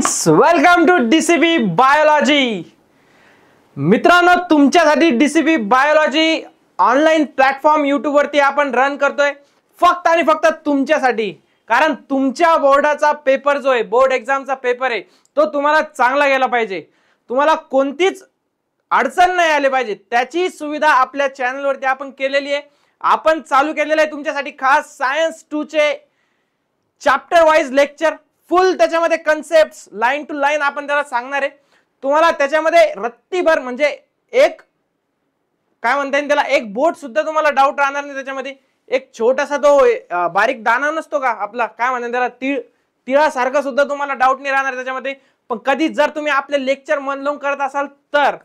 Friends, welcome to DCB biology. मित्रांनो, तुमच्यासाठी DCB biology online platform YouTube वरती आपण रन करतोय फक्त आणि फक्त तुमच्यासाठी. कारण तुमच्या बोर्डाचा पेपर जो आहे, बोर्ड एक्झामचा पेपर आहे, तो तुम्हाला चांगला गेला पाहिजे, तुम्हाला कोणतीच अडचण नाही आली पाहिजे, त्याची सुविधा आपल्या चॅनल वरती आपण केलेली आहे. आपण चालू केलेलं आहे तुमच्यासाठी खास सायन्स 2 चे चॅप्टर वाइज लेक्चर, फुल त्याच्यामध्ये कन्सेप्ट लाईन टू लाईन आपण त्याला सांगणार आहे. तुम्हाला त्याच्यामध्ये रत्तीभर म्हणजे एक काय म्हणता येईल त्याला, एक बोट सुद्धा तुम्हाला डाऊट राहणार नाही. त्याच्यामध्ये एक छोटासा तो बारीक दाना नसतो का आपला, काय म्हणतात त्याला, तिळासारखा सुद्धा तुम्हाला डाऊट नाही राहणार त्याच्यामध्ये. पण कधी जर तुम्ही आपले लेक्चर मन लावून करत असाल तर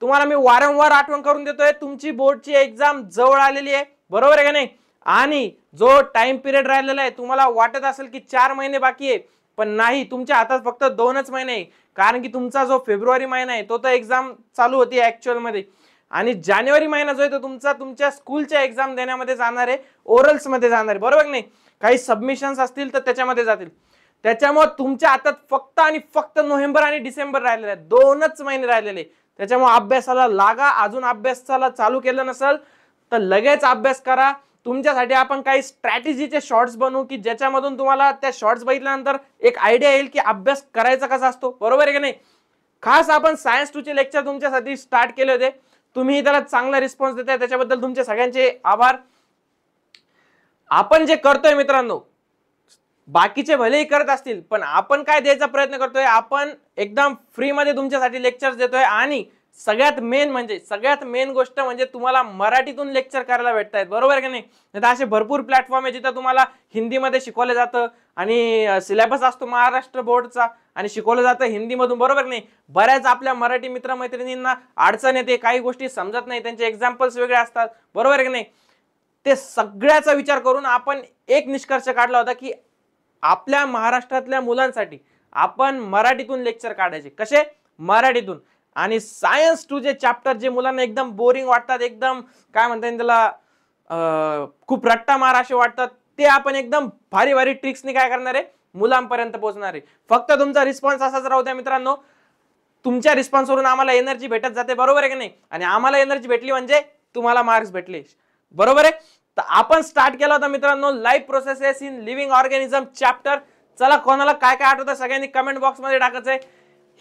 तुम्हाला मी वारंवार आठवण करून देतोय, तुमची बोर्डची एक्झाम जवळ आलेली आहे, बरोबर आहे का नाही. आणि जो टाइम पिरियड राहिलेला आहे, तुम्हाला वाटत असेल की 4 महिने बाकी आहे, पण नाही, तुमच्या हातात फक्त 2च महिने आहे. कारण की तुमचा जो फेब्रुवारी महिना आहे तो तर एक्झाम चालू होती ऍक्च्युअल मध्ये, आणि जानेवारी महिना जो आहे तो तुमच्या स्कूलच्या एक्झाम देण्यामध्ये जाणार आहे, ओरल्स मध्ये जाणार आहे, बरोबर नाही. काही सबमिशन्स असतील तर त्याच्यामध्ये जातील. त्याच्यामुळे तुमच्या हातात फक्त आणि फक्त नोव्हेंबर आणि डिसेंबर राहिलेले आहेत, 2च महिने राहिलेले. त्याच्यामुळे अभ्यासाला लागा. अजून अभ्यासाला चालू केलं नसेल तर लगेच अभ्यास करा. तुमच्यासाठी आपण काही स्ट्रॅटेजीचे शॉर्ट्स बनवू की ज्याच्यामधून तुम्हाला त्या शॉर्ट्स बघितल्यानंतर एक आयडिया येईल की अभ्यास करायचा कसा असतो, बरोबर आहे की नाही. खास आपण सायन्स 2 चे लेक्चर तुमच्यासाठी स्टार्ट केले होते, तुम्ही त्याला चांगला रिस्पॉन्स देताय, त्याच्याबद्दल तुमचे सगळ्यांचे आभार. आपण जे करतोय मित्रांनो, बाकीचे भलेही करत असतील, पण आपण काय द्यायचा प्रयत्न करतोय, आपण एकदम फ्री मध्ये तुमच्यासाठी लेक्चर्स देतोय. आणि सगळ्यात मेन गोष्ट म्हणजे तुम्हाला मराठीतून लेक्चर करायला भेटतायत, बरोबर आहे की नाही. असे भरपूर प्लॅटफॉर्म आहे जिथे तुम्हाला हिंदीमध्ये शिकवलं जातं आणि सिलेबस असतो महाराष्ट्र बोर्डचा आणि शिकवलं जातं हिंदीमधून, बरोबर नाही. बऱ्याच आपल्या मराठी मित्रमैत्रिणींना अडचण येते, काही गोष्टी समजत नाही, त्यांचे एक्झाम्पल्स वेगळे असतात, बरोबर आहे की नाही. ते सगळ्याचा विचार करून आपण एक निष्कर्ष काढला होता की आपल्या महाराष्ट्रातल्या मुलांसाठी आपण मराठीतून लेक्चर काढायचे. कसे? मराठीतून. आणि सायन्स 2 चे चॅप्टर जे मुलांना एकदम बोरिंग वाटतात, एकदम काय म्हणता येईल त्याला, खूप रट्टा मार असे वाटतात, ते आपण एकदम भारी भारी ट्रिक्सनी काय करणार आहे, मुलांपर्यंत पोहोचणार आहे. फक्त तुमचा रिस्पॉन्स असाच राहू द्या मित्रांनो. तुमच्या रिस्पॉन्सवरून आम्हाला एनर्जी भेटत जाते, बरोबर आहे की नाही. आणि आम्हाला एनर्जी भेटली म्हणजे तुम्हाला मार्क्स भेटले, बरोबर आहे. तर आपण स्टार्ट केला होता मित्रांनो life processes in living organism chapter. चला, कोणाला काय काय आठवतं सगळ्यांनी कमेंट बॉक्स मध्ये टाकायचंय.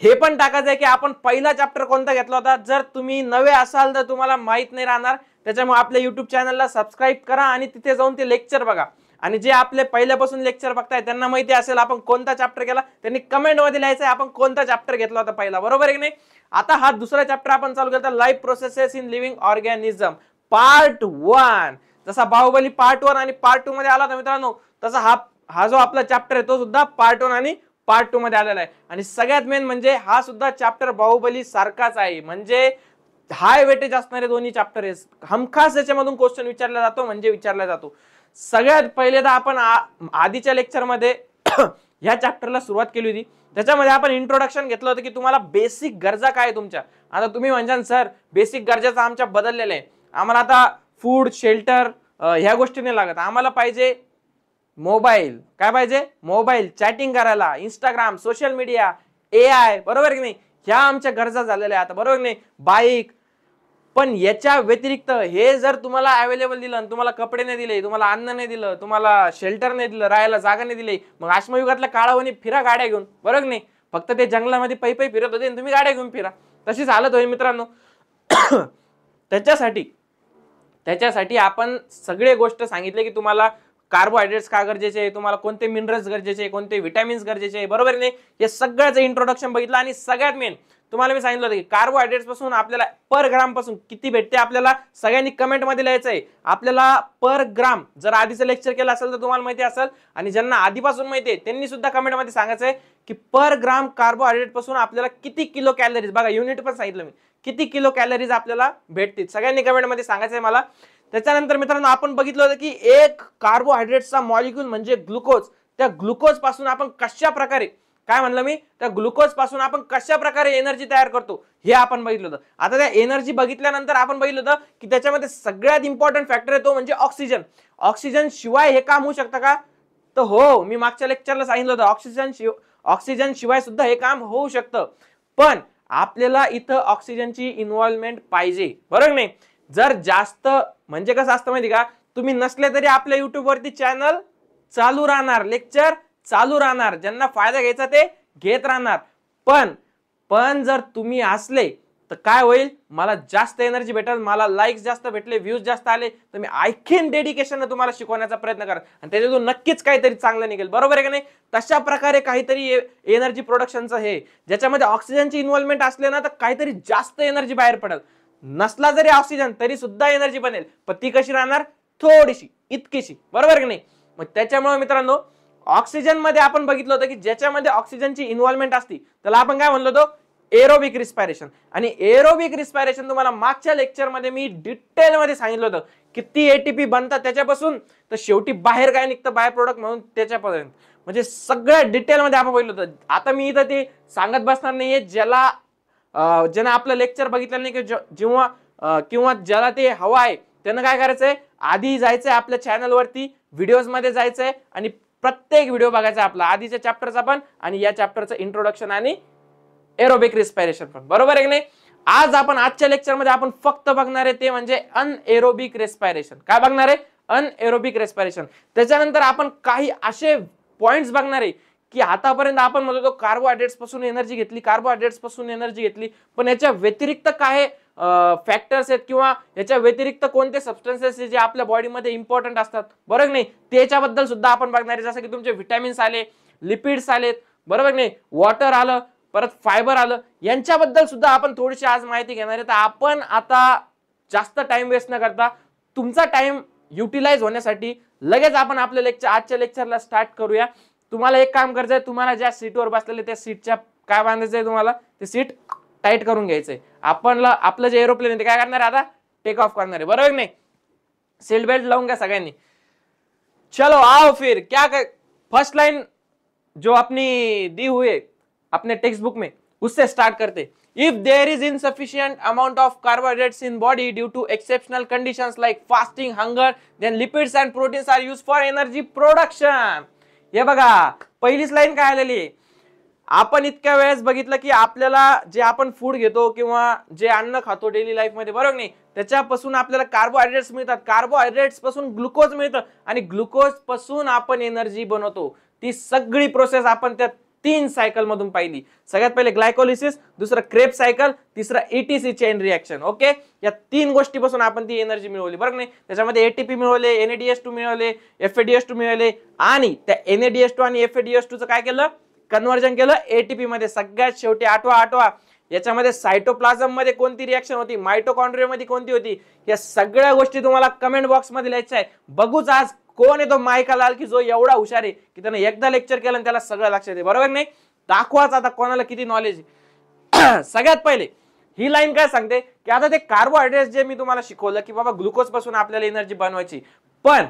हे पण टाकायचंय की आपण पहिला चॅप्टर कोणता घेतला होता. जर तुम्ही नवे असाल तर तुम्हाला माहित नाही राहणार, त्याच्यामुळे आपल्या युट्यूब चॅनलला सबस्क्राईब करा आणि तिथे जाऊन ते लेक्चर बघा. आणि जे आपले पहिल्यापासून लेक्चर बघताय त्यांना माहिती असेल आपण कोणता चॅप्टर केला, त्यांनी कमेंट मध्ये लिहायचंय आपण कोणता चॅप्टर घेतला होता पहिला, बरोबर आहे की नाही. आता हा दुसरा चॅप्टर आपण चालू केला, life processes in living organism part 1. जसा बाहुबली पार्ट 1 आणि पार्ट 2 मध्ये आला होता मित्रांनो, तसा हा जो आपला चॅप्टर आहे तो सुद्धा पार्ट 1 आणि पार्ट 2 मध्ये आलेला आहे. आणि सगळ्यात मेन म्हणजे हा सुद्धा चॅप्टर बाहुबली सारखाच आहे, म्हणजे हाय वेटेज असणारे दोन्ही चॅप्टर आहे. हमखास याच्यामधून क्वेश्चन विचारला जातो म्हणजे विचारला जातो. सगळ्यात पहिले तर आपण आधीच्या लेक्चर मध्ये ह्या चॅप्टरला सुरुवात केली होती. त्याच्यामध्ये आपण इंट्रोडक्शन घेतलं होतं की तुम्हाला बेसिक गरजा काय तुमच्या. आता तुम्ही म्हणशाल सर बेसिक गरजेचा आमच्या बदललेलं आहे, आम्हाला आता फूड शेल्टर ह्या गोष्टी नाही लागत, आम्हाला पाहिजे मोबाईल. काय पाहिजे? मोबाईल, चॅटिंग करायला, इंस्टाग्राम, सोशल मीडिया, AI, बरोबर की नाही. ह्या आमच्या गरजा झालेल्या आहे आता, बरोबर की नाही. बाईक. पण याच्या व्यतिरिक्त हे जर तुम्हाला अवेलेबल दिलं आणि तुम्हाला कपडे नाही दिले, तुम्हाला अन्न नाही दिलं, तुम्हाला शेल्टर नाही दिलं, राहायला जागा नाही दिली, मग अश्मयुगातल्या काळावणी फिरा गाड्या घेऊन, बरोबर की नाही. फक्त ते जंगलामध्ये पै फिरत होते आणि तुम्ही गाड्या घेऊन फिरा, तशीच हालत होईल मित्रांनो. त्याच्यासाठी आपण सगळे गोष्ट सांगितले की तुम्हाला कार्बोहायड्रेट्स का गरजेचे आहे, तुम्हाला कोणते मिनरल्स गरजेचे आहे, कोणते विटॅमिन्स गरजेचे आहे, बरोबर नाही. हे सगळ्याचं इंट्रोडक्शन बघितलं. आणि सगळ्यात मेन तुम्हाला मी सांगितलं होतं की कार्बोहायड्रेट्स पासून आपल्याला पर ग्राम पासून किती भेटते, आपल्याला सगळ्यांनी कमेंट मध्ये लिहायचं आहे. आपल्याला पर ग्राम, जर आधीचं लेक्चर केलं असेल तर तुम्हाला माहिती असेल, आणि ज्यांना आधीपासून माहिती आहे त्यांनी सुद्धा कमेंट मध्ये सांगायचं आहे की पर ग्राम कार्बोहायड्रेट पासून आपल्याला किती किलो कॅलरीज, बघा युनिट पण सांगितलं मी, किती किलो कॅलरीज आपल्याला भेटतील, सगळ्यांनी कमेंट मध्ये सांगायचं आहे मला. त्याच्यानंतर मित्रांनो आपण बघितलं होतं की एक कार्बोहायड्रेटचा मॉलिक्यूल म्हणजे ग्लुकोज. त्या ग्लुकोज पासून आपण कशा प्रकारे, काय म्हणलं मी, त्या ग्लुकोज पासून आपण कशा प्रकारे एनर्जी तयार करतो हे आपण बघितलं होतं. आता त्या एनर्जी बघितल्यानंतर आपण बघितलं होतं की त्याच्यामध्ये सगळ्यात इम्पॉर्टंट फॅक्टर आहे तो म्हणजे ऑक्सिजन. ऑक्सिजन शिवाय हे काम होऊ शकतं का? तर हो, मी मागच्या लेक्चरला सांगितलं होतं ऑक्सिजन शिवाय सुद्धा हे काम होऊ शकतं, पण आपल्याला इथं ऑक्सिजनची इन्व्हॉल्वमेंट पाहिजे, बरोबर नाही? जर जास्त म्हणजे कसं असतं माहिती का, तुम्ही नसले तरी आपल्या युट्यूब वरती चॅनल चालू राहणार, लेक्चर चालू राहणार, ज्यांना फायदा घ्यायचा ते घेत राहणार, पण जर तुम्ही असले तर काय होईल, मला जास्त एनर्जी भेटेल, मला लाईक्स जास्त भेटले, व्ह्यूज जास्त आले, तर मी आणखीन डेडिकेशन तुम्हाला शिकवण्याचा प्रयत्न करा आणि त्याच्यातून नक्कीच काहीतरी चांगलं निघेल, बरोबर आहे का नाही? तशा प्रकारे काहीतरी एनर्जी प्रोडक्शनचं हे ज्याच्यामध्ये ऑक्सिजनची इन्व्हॉल्वमेंट असले ना तर काहीतरी जास्त एनर्जी बाहेर पडेल, नसला जरी ऑक्सिजन तरी सुद्धा एनर्जी बनेल, पण ती कशी राहणार, थोडीशी, इतकीशी, बरोबर की नाही? मग त्याच्यामुळे मित्रांनो ऑक्सिजन मध्ये आपण बघितलं होतं की ज्याच्यामध्ये ऑक्सिजनची इन्व्हॉल्वमेंट असती त्याला आपण काय म्हणलो होतो, एरोबिक रिस्पायरेशन. आणि एरोबिक रिस्पायरेशन तुम्हाला मागच्या लेक्चर मध्ये मी डिटेल मध्ये सांगितलं होतं, किती एटीपी बनतात त्याच्यापासून, तर शेवटी बाहेर काय निघतं बाय प्रोडक्ट म्हणून त्याच्यापर्यंत, म्हणजे सगळ्या डिटेल मध्ये आपण बघितलं होतं. आता मी इथं ते सांगत बसणार नाहीये, ज्यानं आपलं लेक्चर बघितलं नाही किंवा ज्याला ते हवं आहे त्यानं काय करायचंय, आधी जायचंय आपल्या चॅनल वरती, व्हिडिओज मध्ये जायचंय आणि प्रत्येक व्हिडिओ बघायचा आपला, आधीच्या चॅप्टरचा पण आणि या चॅप्टरचं इंट्रोडक्शन आणि एरोबिक रिस्पायरेशन पण, बरोबर आहे की नाही? आज आपण आजच्या लेक्चर मध्ये आपण फक्त बघणार आहे ते म्हणजे अनएरोबिक रेस्पायरेशन. काय बघणार आहे, अनएरोबिक रेस्पायरेशन. त्याच्यानंतर आपण काही असे पॉइंट्स बघणार आहे की आतापर्यंत आपण म्हणतो कार्बोहायड्रेट्स पासून एनर्जी घेतली, पण याच्या व्यतिरिक्त काय फॅक्टर्स आहेत किंवा याच्या व्यतिरिक्त कोणते सबस्टन्सेस जे आपल्या बॉडीमध्ये इम्पॉर्टंट असतात, बरोबर नाही, त्याच्याबद्दल सुद्धा आपण बघणार आहे. जसं की तुमचे व्हिटॅमिन्स आले, लिपिड्स आलेत, बरोबर नाही, वॉटर आलं, परत फायबर आलं, यांच्याबद्दल सुद्धा आपण थोडीशी आज माहिती घेणार आहे. तर आपण आता जास्त टाइम वेस्ट न करता तुमचा टाइम युटिलाइज होण्यासाठी लगेच आपण आपल्या आजच्या लेक्चरला स्टार्ट करूया. तुम्हाला एक काम करायचंय, तुम्हाला ज्या सीटवर बसलेले त्या सीटच्या काय बांधायचंय, तुम्हाला ते सीट टाईट करून घ्यायचंय. आपलं जे एरोप्लेन आहे ते काय करणार आहे, आता टेक ऑफ करणार आहे, बरोबर नाही? सीट बेल्ट लावून घ्या सगळ्यांनी. चलो आओ फिर क्या फर्स्ट लाइन जो अपनी दी हुई है अपने टेक्स्ट बुक में, उससे स्टार्ट करते. If there is insufficient amount of carbohydrates in body due to exceptional conditions like fasting, hunger, then lipids and proteins are used for energy production. हे बघा, पहिलीच लाईन काय आलेली आहे, आपण इतक्या वेळेस बघितलं की आपल्याला जे आपण फूड घेतो किंवा जे अन्न खातो डेली लाईफ मध्ये, बरोबर नाही, त्याच्यापासून आपल्याला कार्बोहायड्रेट्स मिळतात, कार्बोहायड्रेट्स पासून ग्लुकोज मिळतं आणि ग्लुकोज पासून आपण एनर्जी बनवतो. ती सगळी प्रोसेस आपण त्या 3 सायकल मधून पाहिली. सगळ्यात पहिले ग्लायकोलिसिस, दुसरं क्रेब सायकल, तिसरं एटीसी चेन रिएक्शन. ओके, या 3 गोष्टीपासून आपण ती एनर्जी मिळवली, बरोबर नाही? त्याच्यामध्ये एटीपी मिळवले, NADH2 मिळवले, FADH2 मिळवले आणि त्या NADH2 आणि FADH2 चं काय केलं, कन्व्हर्जन केलं एटीपी मध्ये. सगळ्यात शेवटी आठवा याच्यामध्ये सायटोप्लाझम मध्ये कोणती रिएक्शन होती, मायटोकॉन्ड्रिया मध्ये कोणती होती, या सगळ्या गोष्टी तुम्हाला कमेंट बॉक्स मध्ये लिहायचं आहे. बघूच आज कोण आहे तो मायका लाल की जो एवढा हुशार आहे की त्याने एकदा लेक्चर केलं आणि त्याला सगळं लक्षात आहे, बरोबर नाही? दाखवाच आता कोणाला किती नॉलेज आहे. सगळ्यात पहिले ही लाईन काय सांगते की आता ते कार्बोहायड्रेट जे मी तुम्हाला शिकवलं की बाबा ग्लुकोज पासून आपल्याला एनर्जी बनवायची, पण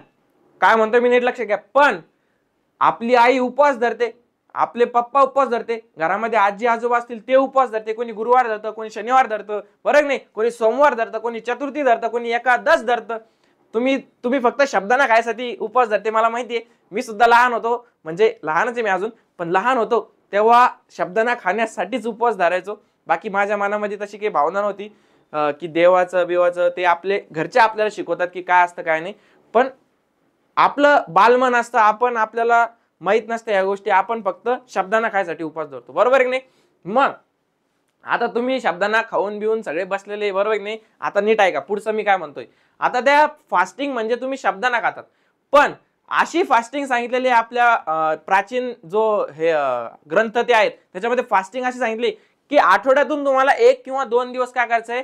काय म्हणतो मी नीट लक्ष घ्या, पण आपली आई उपवास धरते, आपले पप्पा उपवास धरते, घरामध्ये आजी आजोबा असतील ते उपवास धरते, कोणी गुरुवार धरतं, कोणी शनिवार धरतं, बरोबर नाही, कोणी सोमवार धरतं, कोणी चतुर्थी धरतं, कोणी एकादश धरतं. तुम्ही फक्त शब्दांना खायसाठी उपवास धरते. मला माहितीये, मी सुद्धा लहान होतो, म्हणजे लहानच आहे मी अजून, पण लहान होतो तेव्हा शब्दांना खाण्यासाठीच उपवास धरायचो. बाकी माझ्या मनामध्ये तशी काही भावना नव्हती की देवाचं बिवाचं, ते आपले घरचे आपल्याला शिकवतात की काय असतं काय नाही, पण आपलं बालमन असतं, आपल्याला माहित नसतं या गोष्टी, आपण फक्त शब्दांना खायसाठी उपवास धरतो, बरोबर की नाही? मग आता तुम्ही शब्दांना खाऊन बिऊन सगळे बसलेले, बरोबर की नाही? आता नीट आहे का पुढचं मी काय म्हणतोय. आता त्या फास्टिंग म्हणजे तुम्ही शब्दांना खातात, पण अशी फास्टिंग सांगितलेली आपल्या प्राचीन जो हे ग्रंथ ते आहेत त्याच्यामध्ये फास्टिंग अशी सांगितली की आठवड्यातून तुम्हाला 1 किंवा 2 दिवस काय करायचंय,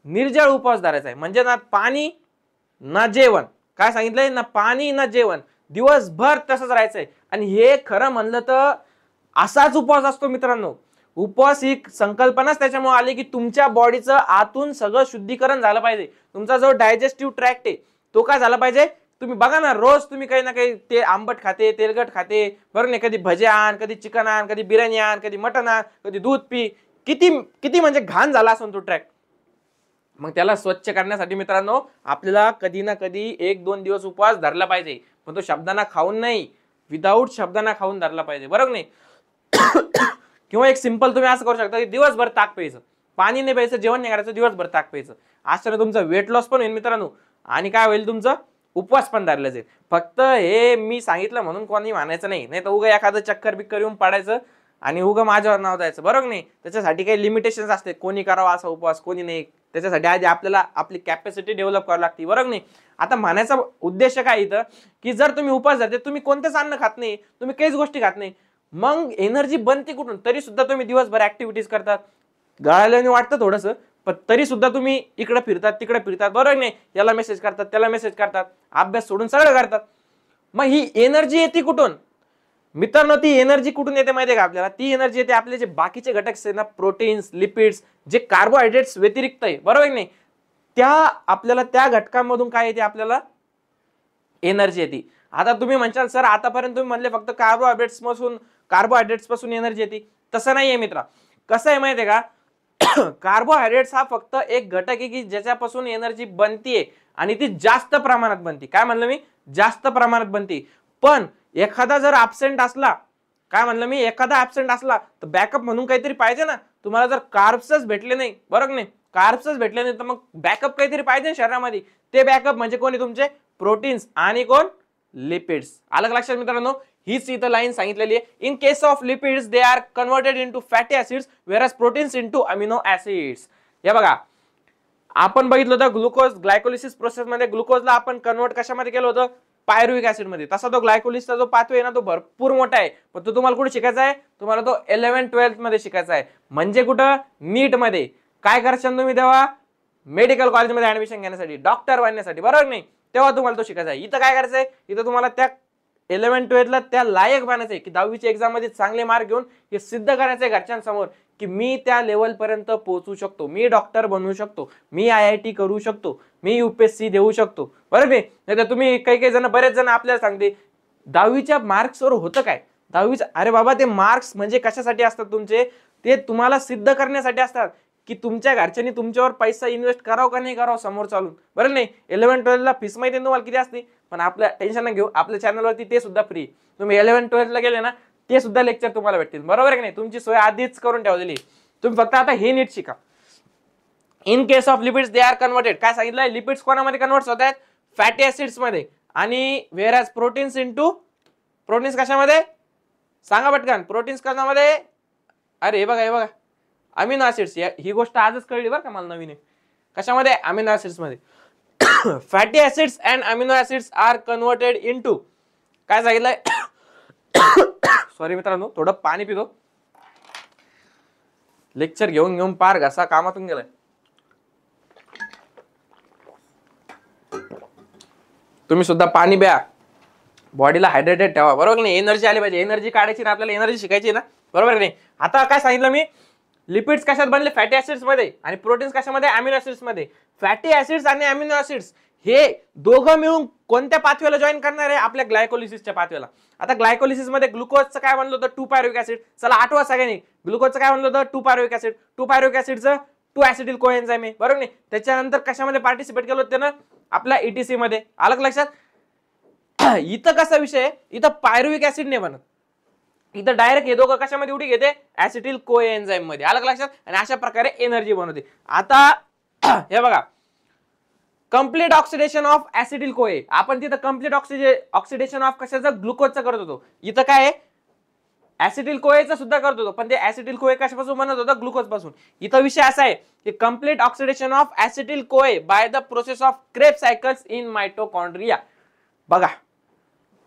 निर्जळ उपवास धरायचा आहे. म्हणजे ना पाणी ना जेवण, काय सांगितलंय, ना पाणी ना जेवण, दिवसभर तसंच राहायचंय. आणि हे खरं म्हणलं तर असाच उपवास असतो मित्रांनो. उपवास ही संकल्पनाच त्याच्यामुळे आली की तुमच्या बॉडीचं आतून सगळं शुद्धीकरण झालं पाहिजे. तुमचा जो डायजेस्टिव्ह ट्रॅक्ट आहे तो काय झाला पाहिजे. तुम्ही बघा ना, रोज तुम्ही काही ना काही ते आंबट खाते, तेलकट खाते, बरोबर नाही, कधी भजे आण, कधी चिकन आण, कधी बिर्याणी आण, कधी मटन आण, कधी दूध पी, किती म्हणजे घाण झाला असून तो ट्रॅक. मग त्याला स्वच्छ करण्यासाठी मित्रांनो आपल्याला कधी ना कधी 1-2 दिवस उपवास धरला पाहिजे, पण तो शब्दांना खाऊन नाही, विदाऊट शब्दांना खाऊन धरला पाहिजे, बरोबर नाही? किंवा एक सिंपल तुम्ही असं करू शकता की दिवसभर ताक प्यायचं, पाणी नाही प्यायचं, जेवण नाही करायचं, दिवसभर ताक प्यायचं. असं तुमचं वेट लॉस पण होईल मित्रांनो, आणि काय होईल तुमचं उपवास पण धरला जाईल. फक्त हे मी सांगितलं म्हणून कोणी मानायचं नाही, नाही तर उगा एखादं चक्कर बिक्कर येऊन पडायचं आणि उगा माझ्यावर नाव द्यायचं, बरोबर नाही. त्याच्यासाठी काही लिमिटेशन्स असते, कोणी करावा असा उपवास कोणी नाही. त्याच्यासाठी आधी आपल्याला आपली कॅपॅसिटी डेव्हलप करावी लागते, बरोबर नाही. आता म्हणायचा उद्देश काय इथं, की जर तुम्ही उपवास धरते, तुम्ही कोणतेच अन्न खात नाही, तुम्ही काहीच गोष्टी खात नाही, मग एनर्जी बनते कुठून? तरी सुद्धा तुम्ही दिवसभर ऍक्टिव्हिटीज करतात, गळाल्याने वाटतं थोडंसं, पण तरी सुद्धा तुम्ही इकडे फिरतात तिकडे फिरतात, बरोबर नाही. याला मेसेज करतात त्याला मेसेज करतात, अभ्यास सोडून सगळं करतात. मग ही एनर्जी येते कुठून मित्रांनो? ती एनर्जी कुठून येते माहितीये का आपल्याला? ती एनर्जी येते आपले जे बाकीचे घटक आहेत ना, प्रोटीन्स, लिपिड्स, जे कार्बोहायड्रेट्स व्यतिरिक्त आहे, बरोबर नाही, त्या आपल्याला त्या घटकांमधून काय येते आपल्याला एनर्जी येते. आता तुम्ही म्हणशाल सर आतापर्यंत तुम्ही म्हणले फक्त कार्बोहायड्रेट्स पासून एनर्जी येते. तसं नाहीये मित्रा. कसं आहे माहितीये का, कार्बोहायड्रेट्स हा फक्त एक घटक आहे की ज्याच्यापासून एनर्जी बनतीये आणि ती जास्त प्रमाणात बनते. काय म्हणलं मी? जास्त प्रमाणात बनते. पण एखादा जर ऍब्सेंट असला, काय म्हणलं मी, एखादा ऍब्सेंट असला तर बॅकअप म्हणून काहीतरी पाहिजे ना. तुम्हाला जर कार्ब्सच भेटले नाही, बरोबर नाही, कार्ब्सच भेटले नाही तर मग बॅकअप काहीतरी पाहिजे शरीरामध्ये. ते बॅकअप म्हणजे कोणी? तुमचे प्रोटीन्स आणि कोण? लिपिड्स. अलग लक्षात मित्रांनो, हीच इथं लाईन सांगितलेली आहे. In case of lipids they are converted into fatty acids whereas proteins into amino acids. हे बघा, आपण बघितलं होतं ग्लुकोज ग्लायकोलिसिस प्रोसेस मध्ये ग्लुकोजला आपण कन्वर्ट कशामध्ये केलं होतं? पायरुविक ऍसिड मध्ये. तसा तो ग्लायकोलिसचा जो पाथवे आहे ना, तो भरपूर मोठा आहे, पण तो तुम्हाला कुठे शिकायचा आहे? तुम्हाला तो 11th-12th मध्ये शिकायचा आहे. म्हणजे कुठं? नीट मध्ये. काय करशाल तुम्ही तेव्हा? मेडिकल कॉलेजमध्ये ऍडमिशन घेण्यासाठी, डॉक्टर बनण्यासाठी, बरोबर नाही, तेव्हा तुम्हाला तो शिकायचा आहे. इथं काय करायचंय? इथं तुम्हाला त्या 11th-12th ला त्या लायक बनायचंय की 10वीची एक्झाम मध्ये चांगले मार्क घेऊन हे सिद्ध करायचंय घरच्यांसमोर की मी त्या लेवल पर्यंत पोहोचू शकतो, मी डॉक्टर बनवू शकतो, मी IIT करू शकतो, मी UPSC देऊ शकतो, बरोबर नाही तर तुम्ही काही जण, बरेच जण आपल्याला सांगते 10वीच्या मार्क्सवर होतं काय? 10वीचं, अरे बाबा ते मार्क्स म्हणजे कशासाठी असतात तुमचे? ते तुम्हाला सिद्ध करण्यासाठी असतात की तुमच्या घरच्यांनी तुमच्यावर पैसा इन्व्हेस्ट करावं का नाही करावं समोर चालून, बरं नाही. 11th-12th ला फीस माहिती तुम्हाला किती असते, पण आपल्या टेन्शन न घेऊ, आपल्या चॅनलवरती ते सुद्धा फ्री. तुम्ही 11th-12th ला गेले ना, ते सुद्धा लेक्चर तुम्हाला भेटतील, बरोबर की नाही. तुमची सोय आधीच करून ठेवलेली. तुम्ही फक्त आता हे नीट शिका. In case of lipids they are converted, काय सांगितलंय? लिपिड्स कोणामध्ये कन्वर्ट होत आहेत? फॅटी ऍसिड्स मध्ये. आणि वेअरएज प्रोटीन्स इनटू, प्रोटीन्स कशामध्ये? सांगा पटकन, प्रोटीन्स कशामध्ये? अरे हे बघा, हे बघा, अमिनो ऍसिड्स. ही गोष्ट आजच कळली बरं का मला नवीन. कशामध्ये? अमिनो ऍसिड्स मध्ये. Fatty acids and amino acids are converted into, काय सांगितलंय? सॉरी मित्रांनो, थोडं पाणी पितो, लेक्चर घेऊन घेऊन पार घसा कामातून गेलाय. तुम्ही सुद्धा पाणी प्या, बॉडीला हायड्रेटेड ठेवा, बरोबर नाही. एनर्जी आली पाहिजे, एनर्जी काढायची ना आपल्याला, एनर्जी शिकायची ना, बरोबर नाही. आता काय सांगितलं मी? लिपिड्स कशात बनले? फॅटी ऍसिड्स मध्ये. आणि प्रोटीन्स कशामध्ये? अमिनो ऍसिड्स मध्ये. फॅटी ऍसिड्स आणि अमिनो ऍसिड्स हे दोघं मिळून कोणत्या पाथवेला जॉईन करणार आहे? आपल्या ग्लायकोलिसिसच्या पाथवेला. आता ग्लायकोलिसिस मध्ये ग्लुकोजचं काय बनलं होतं? 2-पायरुविक ऍसिड. चला आठवा सगळ्यांनी, ग्लुकोजचं काय बनलं होतं? 2-पायरुविक ऍसिड. 2-पायरुविक ऍसिडचं 2-ऍसिटिल कोएन्झाइम आहे, बरोबर नाही. त्याच्यानंतर कशामध्ये पार्टिसिपेट केलं होतं ना? आपल्या ETC मध्ये. अलग लक्षात. इथं कसा विषय आहे? इथं पायरुविक ऍसिड नाही बनत, इथं डायरेक्ट हे दोघं कशामध्ये उडी घेते? ऍसिटिल कोएन्झाइम मध्ये. अलग लक्षात. आणि अशा प्रकारे एनर्जी बनवते. आता हे बघा, कंप्लीट ऑक्सिडेशन ऑफ ऍसिटिल कोए. आपण तिथं कंप्लीट ऑक्सिडेशन ऑफ कशाचं? ग्लुकोजचं करत होतो. इथं काय आहे? ऍसिटिल कोएचं सुद्धा करत होतो, पण ते ऍसिटिल कोए कशापासून बनत होतं? ग्लुकोज पासून. इथं विषय असा आहे की कंप्लीट ऑक्सिडेशन ऑफ ऍसिटिल कोए by the process of Krebs cycles in mitochondria. बघा,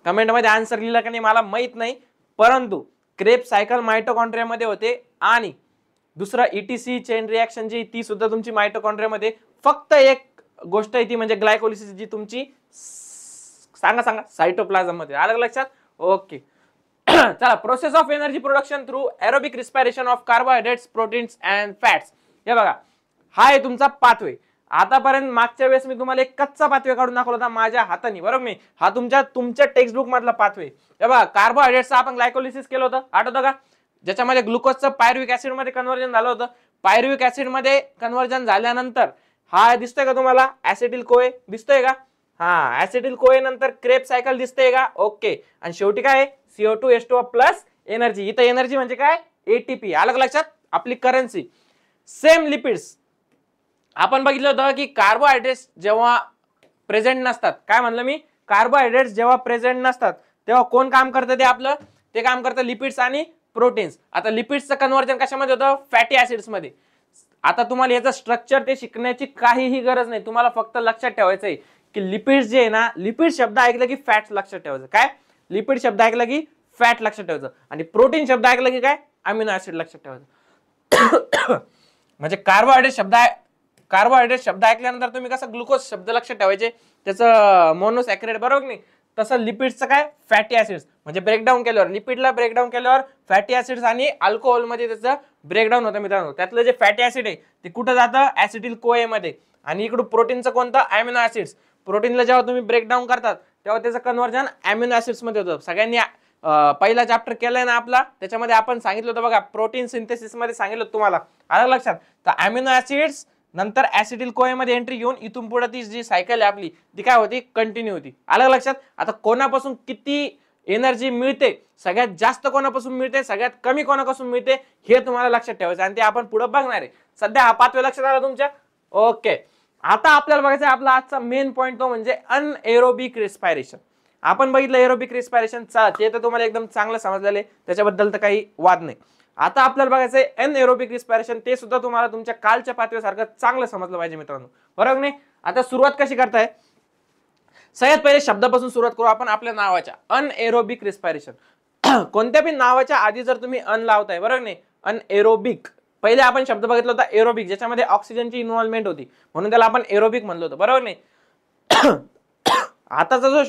कमेंट मध्ये आन्सर लिहिला का नाही मला माहित नाही, परंतु क्रेब्स सायकल मायटोकॉन्ड्रिया मध्ये होते. आणि दुसरं ETC चेन रिएक्शन जी ती सुद्धा तुमची मायटोकॉन्ड्रिया मध्ये. फक्त एक गोष्ट आहे ती म्हणजे ग्लायकोलिसिस जी तुमची सांगा सायटोप्लाझम मध्ये. अलग लक्षात. ओके. चला, process of energy production through aerobic respiration of carbohydrates, proteins and fats. हे बघा, हा आहे तुमचा पाथवे. आतापर्यंत मागच्या वेळेस मी तुम्हाला एक कच्चा पाथवे काढून दाखवला होता माझ्या हाताने, बरोबर मी. हा तुमच्या टेक्स्टबुक मधला पाथवे. हे बघा, कार्बोहायड्रेट्सचं आपण ग्लायकोलिसिस केलं होतं, आठवतं का? ज्याच्यामध्ये ग्लुकोजचं पायरुविक ऍसिड मध्ये कन्व्हर्जन झालं होतं. पायरुविक ऍसिड मध्ये कन्व्हर्जन झाल्यानंतर हा दिसतोय का तुम्हाला? ऍसिटिल कोए दिसतोय का? हा, ऍसिटिल कोए नंतर क्रेब्स सायकल दिसतंय का? ओके. आणि शेवटी काय? CO2H2O plus energy. इथं एनर्जी म्हणजे काय, एटीपी. आलं लक्षात, आपली करन्सी. सेम लिपिड्स आपण बघितलं होतं की कार्बोहायड्रेट्स जेव्हा प्रेझेंट नसतात, काय म्हणलं मी, कार्बोहायड्रेट्स जेव्हा प्रेझेंट नसतात तेव्हा कोण काम करतं, ते आपलं ते काम करतं लिपिड्स आणि प्रोटीन्स. आता लिपिड्सचं कन्व्हर्जन कशामध्ये होतं, फॅटी ऍसिड्स मध्ये. आता तुम्हाला याचं स्ट्रक्चर ते शिकण्याची काहीही गरज नाही, तुम्हाला फक्त लक्षात ठेवायचं आहे की लिपिड्स जे आहे ना, लिपिड शब्द ऐकलं की फॅट लक्षात ठेवायचं. काय, लिपिड शब्द ऐकलं की फॅट लक्षात ठेवायचं, आणि प्रोटीन शब्द ऐकलं की काय, अमिनो ऍसिड लक्षात ठेवायचं. म्हणजे कार्बोहायड्रेट शब्द ऐकल्यानंतर तुम्ही कसं ग्लुकोज शब्द लक्षात ठेवायचे, त्याचं मोनोसॅकराइड, बरोबर नाही, तसं लिपिड्सचं काय, फॅटी ऍसिड्स. म्हणजे ब्रेकडाऊन केल्यावर, लिपिडला ब्रेकडाऊन केल्यावर फॅटी ऍसिड्स आणि अल्कोहोल मध्ये त्याचं ब्रेकडाऊन होतं मित्रांनो. त्यातलं जे फॅटी ऍसिड आहे ते कुठं जातं, ऍसिटिल कोए मध्ये. आणि इकडून प्रोटीनचं कोणतं, अमिनो ऍसिड्स. प्रोटीनला जेव्हा तुम्ही ब्रेकडाऊन करतात तेव्हा त्याचं कन्व्हर्जन अमिनो ऍसिड्स मध्ये होतं. सगळ्यांनी पहिला चॅप्टर केलाय ना आपला, त्याच्यामध्ये आपण सांगितलं होतं बघा, प्रोटीन सिंथेसिस मध्ये सांगितलं तुम्हाला, आलं लक्षात. तर अमिनो ऍसिड्स नंतर ऍसिटिल कोए मध्ये एंट्री घेऊन इथून पुढे ती जी सायकल आहे आपली ती काय होती, कंटिन्यू होती. आलं लक्षात. आता कोणापासून किती एनर्जी मिळते, सगळ्यात जास्त कोणापासून मिळते, सगळ्यात कमी कोणापासून मिळते, हे तुम्हाला लक्षात ठेवायचं आणि ते आपण पुढे बघणार आहे. सध्या हा 5 लक्षात आला तुमच्या. ओके, आता आपल्याला बघायचं आपला आजचा मेन पॉईंट, तो म्हणजे अनएरोबिक रेस्पिरेशन. आपण बघितलं एरोबिक रेस्पिरेशन, ते तर तुम्हाला एकदम चांगलं समजलेलं आहे, त्याच्याबद्दल तर काही वाद नाही. आता आपल्याला बघायचंय अनएरोबिक रेस्पिरेशन, ते सुद्धा तुम्हाला तुमच्या कालच्या 5 सारखं चांगलं समजलं पाहिजे मित्रांनो, बरोबर नाही. आता सुरुवात कशी करताय, सगळ्यात पहिले शब्दापासून सुरुवात करू आपण आपल्या नावाच्या, अनएरोबिक रेस्पिरेशन. कोणत्या पण नावाच्या आधी जर तुम्ही अन लावताय, बरोबर नाही, अनएरोबिक. पहिले आपण शब्द बघितला होता एरोबिक, ज्याच्यामध्ये ऑक्सिजनची इन्व्हॉल्वमेंट होती, म्हणून त्याला आपण एरोबिक म्हणलो होतो, बरोबर नाही. आताचा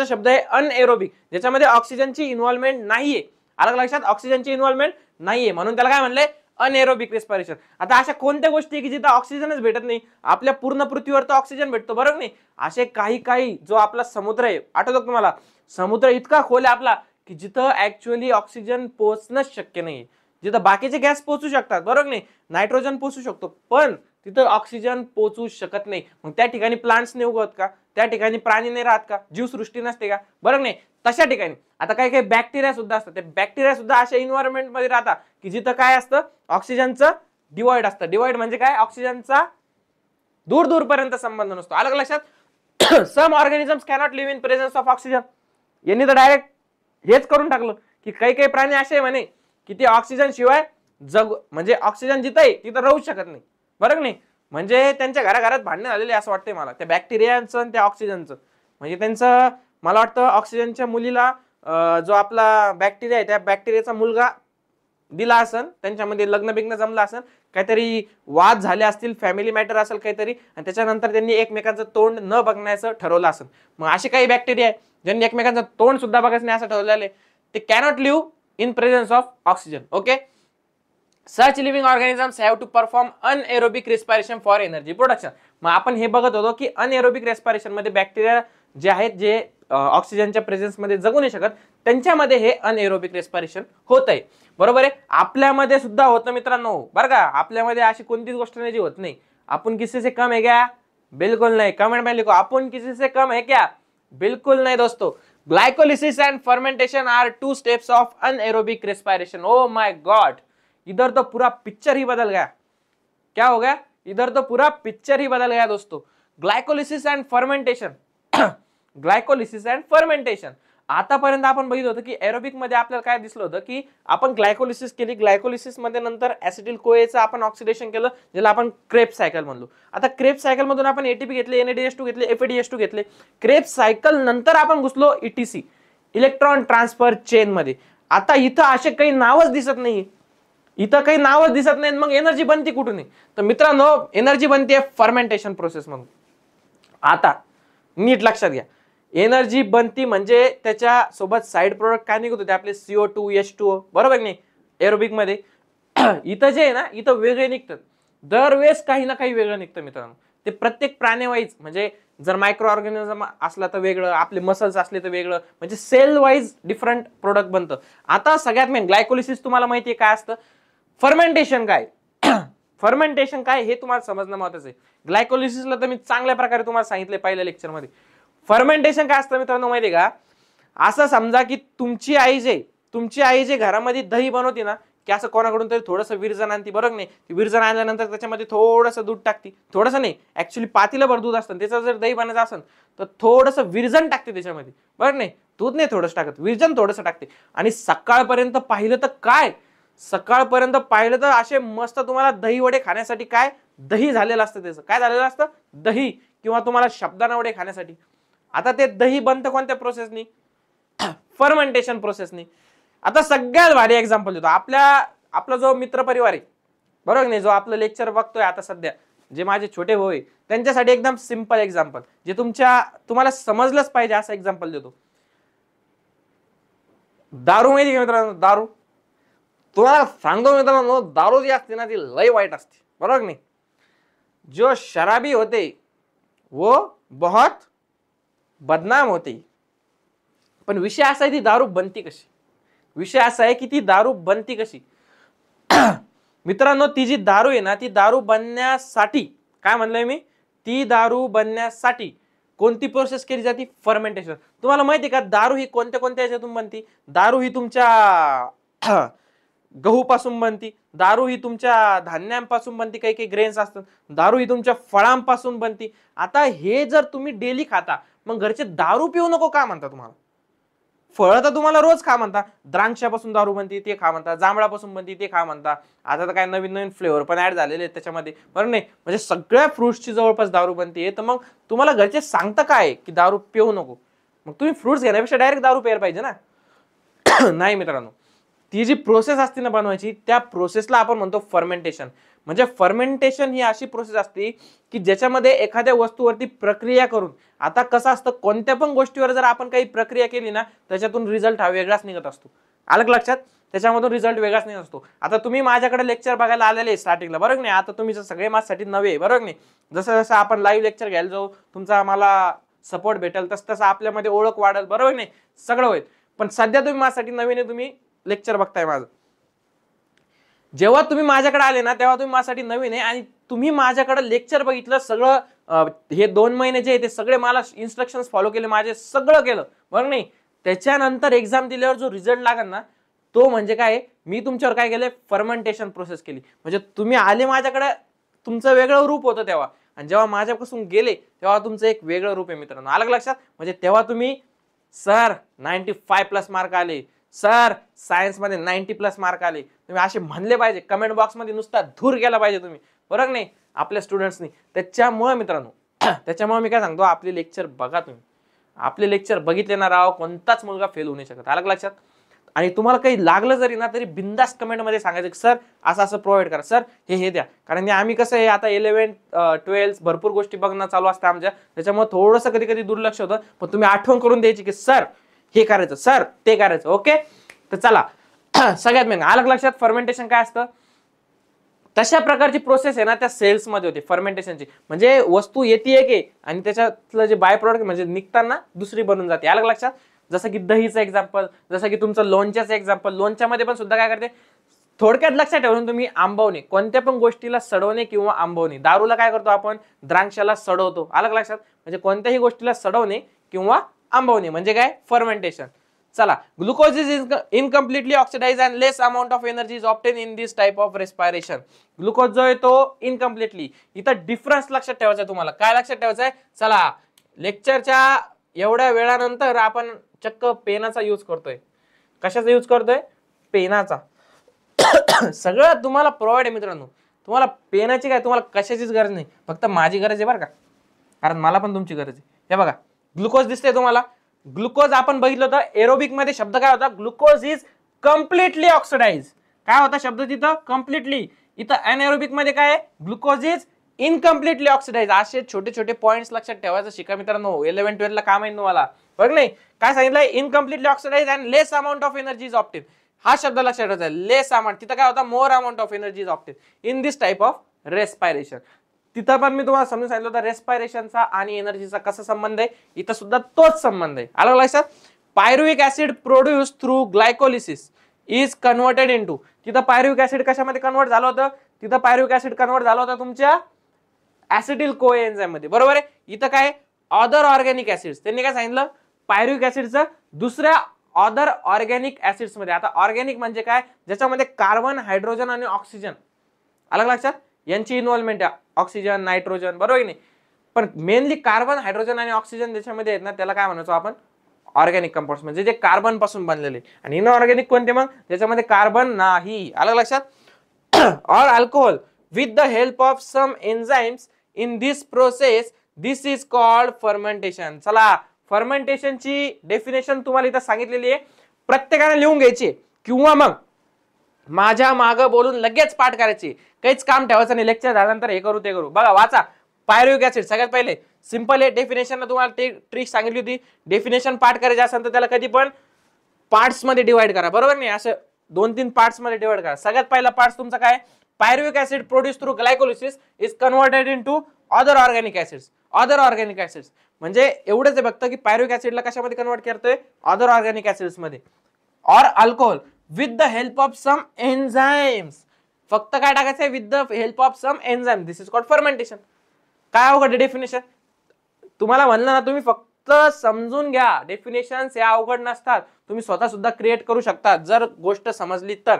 शब्द आहे अनएरोबिक, ज्याच्यामध्ये ऑक्सिजनची इन्व्हॉल्वमेंट नाहीये. आलं लक्षात, ऑक्सिजनची इन्व्हॉल्वमेंट नाहीये, म्हणून त्याला काय म्हणलंय, अनएरोबिक रेस्पिरेशन. आता अशा कोणत्या गोष्टी की जिथं ऑक्सिजनच भेटत नाही, आपल्या पूर्ण पृथ्वीवर तर ऑक्सिजन भेटतो, बरोबर नाही. असे काही जो आपला समुद्र आहे, आठवतो तुम्हाला, समुद्र इतका खोल आहे आपला की जिथं ऍक्च्युअली ऑक्सिजन पोहोचणंच शक्य नाही. जिथं बाकीचे गॅस पोहोचू शकतात, बरोबर नाही, नायट्रोजन पोहोचू शकतो, पण तिथं ऑक्सिजन पोहोचू शकत नाही. मग त्या ठिकाणी प्लांट्स नाही उगवत का, त्या ठिकाणी प्राणी नाही राहत का, जीवसृष्टी नसते का, बरोबर नाही. तशा ठिकाणी आता काही बॅक्टेरिया सुद्धा असतात, ते बॅक्टेरिया सुद्धा अशा एन्व्हायरमेंट मध्ये राहतात की जिथं काय असतं, ऑक्सिजनचं डिवाइड असतं. डिवाइड म्हणजे काय, ऑक्सिजनचा दूर पर्यंत संबंध नसतो. आलं लक्षात. Some organisms cannot live in presence of oxygen. यांनी तर डायरेक्ट हेच करून टाकलं की काही प्राणी असे म्हणे की ते ऑक्सिजन शिवाय म्हणजे ऑक्सिजन जिथं आहे तिथं राहू शकत नाही, बरोबर नाही. म्हणजे त्यांच्या घराघरात भांडण झालेले असं वाटतंय मला, त्या बॅक्टेरियाचं आणि त्या ऑक्सिजनचं. म्हणजे त्यांचं, मला वाटतं ऑक्सिजनच्या मुलीला जो आपला बॅक्टेरिया आहे त्या बॅक्टेरियाचा मुलगा दिला असेल, त्यांच्यामध्ये लग्न बिग्न जमलं असेल, काहीतरी वाद झाले असतील, फॅमिली मॅटर असेल काहीतरी, आणि त्याच्यानंतर त्यांनी एकमेकांचं तोंड न बघण्याचं ठरवलं असेल. मग असे काही बॅक्टेरिया आहे ज्यांनी एकमेकांचं तोंड सुद्धा बघायचं नाही असं ठरवलेलं आहे, ते cannot live in presence of oxygen. Okay, such living organisms have to perform anaerobic respiration for energy production. मग आपण हे बघत होतो की अनएरोबिक रेस्पिरेशन मध्ये बॅक्टेरिया जे आहेत, जे ऑक्सिजनच्या प्रेझेन्स मध्ये जगू नाही शकत, त्यांच्यामध्ये हे अनएरोबिक रेस्पिरेशन होत आहे, बरोबर आहे. आपल्यामध्ये सुद्धा होतं मित्रांनो, बरं का. आपल्यामध्ये अशी कोणतीच गोष्ट नाही जी होत नाही. आपण किसी से कम है क्या, बिल्कुल नहीं. कमेंट में लिखो, आपण किसी से कम है क्या, बिल्कुल नहीं दोस्तों. Glycolysis and fermentation are 2 steps of anaerobic respiration. Oh my god, इधर तो पूरा पिक्चर ही बदल गया. क्या हो गया, इधर तो पूरा पिक्चर ही बदल गया दोस्तों. Glycolysis and fermentation. Glycolysis and fermentation. आतापर्यंत आपण बघितलं होतं की एरोबिक मध्ये आपल्याला काय दिसलं होतं की आपण ग्लायकोलिसिस केली, ग्लायकोलिसिस मध्ये नंतर ऍसिटिल कोएचं आपण ऑक्सिडेशन केलं, ज्याला आपण क्रेब्स सायकल म्हणलो. आता क्रेब्स सायकल मधून आपण एटीपी घेतले, NADH2 घेतले, FADH2 घेतले. क्रेब्स सायकल नंतर आपण घुसलो ETC, इलेक्ट्रॉन ट्रान्सफर चेन मध्ये. आता इथं असे काही नावच दिसत नाही, मग एनर्जी बनती कुठून आहे, तर मित्रांनो एनर्जी बनते फर्मेंटेशन प्रोसेस मधून. आता नीट लक्षात घ्या, एनर्जी बनती म्हणजे त्याच्या सोबत साइड प्रोडक्ट काय निघत होते आपले, CO2 H2O, बरोबर नाही, एरोबिक मध्ये. इथं जे आहे ना, इथं वेगळे निघतात, दरवेळेस काही ना काही वेगळं निघतं मित्रांनो. ते प्रत्येक प्राण्यावाईज, म्हणजे जर मायक्रो ऑर्गॅनिझम असला तर वेगळं, आपले मसल्स असले तर वेगळं, म्हणजे सेल वाईज डिफरंट प्रोडक्ट बनतं. आता सगळ्यात मेन ग्लायकोलिसिस तुम्हाला माहिती आहे काय असतं, फर्मेंटेशन काय, फर्मेंटेशन काय हे तुम्हाला समजणं महत्त्वाचं आहे. ग्लायकोलिसिसला तर मी चांगल्या प्रकारे तुम्हाला सांगितले पहिल्या लेक्चरमध्ये. फर्मेंटेशन काय असतं मित्रांनो माहिती आहे का, असं समजा की तुमची आई जे तुमची आई जे घरामध्ये दही बनवते ना, की असं कोणाकडून तरी थोडंसं विरजण आणते, बरोबर नाही? विरजण आणल्यानंतर त्याच्यामध्ये थोडंसं दूध टाकते, थोडंसं नाही ऍक्च्युली पातीलभर दूध असतं, त्याचं जर दही बनायचं असेल तर थोडंसं विरजण टाकते त्याच्यामध्ये, बरोबर नाही? दूध नाही थोडंसं टाकत, विरजण थोडंसं टाकते. आणि सकाळपर्यंत पाहिलं तर काय, सकाळपर्यंत पाहिलं तर असे मस्त तुम्हाला दही वडे खाण्यासाठी काय दही झालेलं असतं, त्याचं काय झालेलं असतं दही, किंवा तुम्हाला शब्दाना वडे खाण्यासाठी. आता ते दही बनतं कोणत्या प्रोसेसनी? फर्मेंटेशन प्रोसेसनी. आता सगळ्यात भारी एक्झाम्पल देतो. आपला जो मित्र परिवार आहे, बरोबर नाही, जो आपलं लेक्चर बघतोय आता सध्या, जे माझे छोटे भाऊ आहे, त्यांच्यासाठी एकदम सिंपल एक्झाम्पल, जे तुम्हाला समजलंच पाहिजे असं एक्झाम्पल देतो. दारू माहिती का मित्रांनो? दारू तुम्हाला सांगतो मित्रांनो, दारू जी असते ना ती लय वाईट असते, बरोबर नाही? जो शराबी होते वो बहुत बदनाम होते. पण विषय असा आहे ती दारू बनती कशी, विषय असा आहे की ती दारू बनती कशी. मित्रांनो, ती जी दारू आहे ना, ती दारू बनण्यासाठी काय म्हणलंय मी, ती दारू बनण्यासाठी कोणती प्रोसेस केली जाते? फर्मेंटेशन. तुम्हाला माहिती का दारू ही कोणत्या कोणत्या याच्यातून बनती? दारू ही तुमच्या गहू पासून बनती, दारू ही तुमच्या धान्यांपासून बनती, काही काही ग्रेन्स असतात, दारू ही तुमच्या फळांपासून बनती. आता हे जर तुम्ही डेली खाता, मग घरचे दारू पिऊ नको का म्हणता तुम्हाला? फळ तर तुम्हाला रोज खा म्हणता, द्राक्षापासून दारू बनती ते खा म्हणता, जांभळापासून बनती ते खा म्हणता, आता तर काय नवीन नवीन फ्लेवर पण ऍड झालेले आहेत त्याच्यामध्ये, बरं नाही? म्हणजे सगळ्या फ्रुट्सची जवळपास दारू बनते. तर मग तुम्हाला घरचे सांगता काय की दारू पिऊ नको, मग तुम्ही फ्रुट्स घेण्यापेक्षा डायरेक्ट दारू प्यायला पाहिजे ना. नाही मित्रांनो, ती जी प्रोसेस असते ना बनवायची, त्या प्रोसेसला आपण म्हणतो फर्मेंटेशन. म्हणजे फर्मेंटेशन ही अशी प्रोसेस असते की ज्याच्यामध्ये एखाद्या वस्तूवरती प्रक्रिया करून, आता कसं असतं कोणत्या पण गोष्टीवर जर आपण काही प्रक्रिया केली ना, त्याच्यातून रिझल्ट हा वेगळाच निघत असतो. आलं लक्षात? त्याच्यामधून रिझल्ट वेगळाच निघत असतो. आता तुम्ही माझ्याकडे लेक्चर बघायला आलेले स्टार्टिंगला, बरोबर नाही? आता तुम्ही सगळे माझ्यासाठी नवे, बरोबर नाही? जसं जसं आपण लाईव्ह लेक्चर घ्यायला जाऊ, तुमचा आम्हाला सपोर्ट भेटेल, तसं तसं आपल्यामध्ये ओळख वाढेल, बरोबर नाही? सगळं होईल. पण सध्या तुम्ही माझ्यासाठी नवीन आहे, तुम्ही लेक्चर बघताय माझं. जेव्हा तुम्ही माझ्याकडे आले ना, तेव्हा तुम्ही माझ्यासाठी नवीन आहे आणि तुम्ही माझ्याकडे लेक्चर बघितलं सगळं, हे 2 महिने जे ते सगळे मला इन्स्ट्रक्शन्स फॉलो केले, माझे सगळं केलं, बरं नाही? त्याच्यानंतर एक्झाम दिल्यावर जो रिझल्ट लागेल ना, तो म्हणजे काय, मी तुमच्यावर काय केलंय, फर्मेंटेशन प्रोसेस केली. म्हणजे तुम्ही आले माझ्याकडे, तुमचं वेगळं रूप होतं तेव्हा, आणि जेव्हा माझ्यापासून गेले तेव्हा तुमचं एक वेगळं रूप आहे मित्रांनो. आलं लक्षात? म्हणजे तेव्हा तुम्ही सर 95+ मार्क आले, सर सायन्स मध्ये 90+ मार्क आले, तुम्ही असे म्हणले पाहिजे, कमेंट बॉक्स मध्ये नुसता धूर गेला पाहिजे तुम्ही, बरोबर नाही? आपल्या स्टुडंट्सनी. त्याच्यामुळे मित्रांनो, त्याच्यामुळे मी काय सांगतो, आपले लेक्चर बघा तुम्ही. आपले लेक्चर बघितले ना राव, कोणताच मुलगा फेल होऊ नाही शकत. आलं लक्षात? आणि तुम्हाला काही लागलं जरी ना, तरी बिंदास कमेंट मध्ये सांगायचं की सर असं असं प्रोव्हाइड करा, सर हे द्या. कारण आम्ही कसं आहे, आता 11th 12th भरपूर गोष्टी बघणं चालू असतं आमच्या, त्याच्यामुळे थोडंसं कधी कधी दुर्लक्ष होतं. पण तुम्ही आठवण करून द्यायची की सर हे करायचं, सर ते करायचं. ओके, तर चला. सगळ्यात मेन आलं लक्षात, फर्मेंटेशन काय असतं? तशा प्रकारची प्रोसेस आहे ना त्या सेल्स मध्ये होते फर्मेंटेशनची. म्हणजे वस्तू येते एक आणि त्याच्यातलं जे बाय प्रोडक्ट म्हणजे निघताना दुसरी बनून जाते. आलं लक्षात? जसं की दहीचं एक्झाम्पल, जसं की तुमचं लोणच्याचं एक्झाम्पल. लोणच्यामध्ये पण सुद्धा काय करते, थोडक्यात लक्षात ठेवून तुम्ही, आंबवणे, कोणत्या पण गोष्टीला सडवणे किंवा आंबवणे. दारूला काय करतो आपण, द्राक्षाला सडवतो. आलं लक्षात? म्हणजे कोणत्याही गोष्टीला सडवणे किंवा आंबवणे म्हणजे काय, फर्मेंटेशन. चला, glucose is incompletely oxidise and less amount of energy is obtain in this type of respiration. Glucose जो आहे तो इनकम्प्लिटली, इथं डिफरन्स लक्षात ठेवायचा आहे तुम्हाला. काय लक्षात ठेवायचं आहे? चला, लेक्चरच्या एवढ्या वेळानंतर आपण चक्क पेनाचा यूज करतोय. कशाचा यूज करतोय? पेनाचा. सगळं तुम्हाला प्रोव्हाइड आहे मित्रांनो. तुम्हाला पेनाची काय, तुम्हाला कशाचीच गरज नाही, फक्त माझी गरज आहे बरं का, कारण मला पण तुमची गरज आहे. हे बघा, ग्लुकोज दिसतंय तुम्हाला. ग्लुकोज आपण बघितलं होतं एरोबिक मध्ये, शब्द काय होता, ग्लुकोज इज कम्प्लिटली ऑक्सिडाइज. काय होता शब्द तिथं, कम्प्लिटली. इथं अनएरोबिक मध्ये काय आहे, ग्लुकोज इज इनकम्प्लिटली ऑक्सिडाइज. असे छोटे छोटे पॉइंट्स लक्षात ठेवायचं शिका मित्रांनो. 11th 12th ला काम आहे तुम्हाला, बघ नाही? काय सांगितलंय, incompletely oxidise and less amount of energy is obtain. हा शब्द लक्षात ठेवायचा, लेस अमाउंट. तिथं काय होता, more amount of energy is obtain in this type of respiration. तिथं पण मी तुम्हाला समजून सांगितलं होतं रेस्पिरेशनचा आणि एनर्जीचा कसा संबंध आहे. इथं सुद्धा तोच संबंध आहे. आलं लक्षात? Pyruvic acid produce through glycolysis is converted into. तिथं पायरुविक ऍसिड कशामध्ये कन्वर्ट झालं होतं, तिथं पायरुविक ऍसिड कन्वर्ट झालं होतं तुमच्या ऍसिटिल कोएन्झाइम मध्ये, बरोबर आहे? इथं काय, अदर ऑर्गॅनिक ऍसिड्स. त्यांनी काय सांगितलं, पायरुविक ऍसिडचं दुसऱ्या अदर ऑर्गॅनिक ऍसिड्स मध्ये. आता ऑर्गॅनिक म्हणजे काय, ज्याच्यामध्ये कार्बन, हायड्रोजन आणि ऑक्सिजन, अलग लक्षात, यांची इन्व्हॉल्वमेंट आहे. ऑक्सिजन, नायट्रोजन, बरोबर की नाही. पण मेनली कार्बन, हायड्रोजन आणि ऑक्सिजन ज्याच्यामध्ये आहेत ना, त्याला काय म्हणायचो आपण, ऑर्गॅनिक कंपाऊंड्स, म्हणजे जे कार्बन पासून बनलेले. आणि इनऑर्गॅनिक कोणते मग, ज्याच्यामध्ये कार्बन नाही, अलग लक्षात. और alcohol with the help of some enzymes in this process, this is called fermentation. चला, फर्मेंटेशनची डेफिनेशन तुम्हाला इथं सांगितलेली आहे, प्रत्येकाने लिहून घ्यायची किंवा मग माझ्या मागं बोलून लगेच पाठ करायची, काहीच काम ठेवायचं नाही. लेक्चर झाल्यानंतर हे करू ते करू. बघा, वाचा. पायरुविक ऍसिड सगळ्यात पहिले सिंपल आहे. डेफिनेशन तुम्हाला ते ट्रिक सांगितली होती. डेफिनेशन पाठ करायची असेल तर त्याला कधी पण पार्ट्स मध्ये डिवाइड करा, बरोबर नाही, असं 2-3 पार्ट्स मध्ये डिवाइड करा. सगळ्यात पहिला पार्ट तुमचा काय, pyruvic acid produce through glycolysis is converted into other organic acids. Other organic acids म्हणजे एवढंच आहे फक्त की पायरुविक ऍसिडला कशामध्ये कन्वर्ट करतोय, अदर ऑर्गॅनिक ऍसिड्स मध्ये. और alcohol with the help of some enzymes, फक्त काय टाकायचंय, with the help of some enzyme, this is called fermentation. काय अवघड डेफिनेशन, तुम्हाला म्हणलं ना, तुम्ही फक्त समजून घ्या. डेफिनेशन या अवघड नसतात, तुम्ही स्वतः सुद्धा क्रिएट करू शकता जर गोष्ट समजली तर.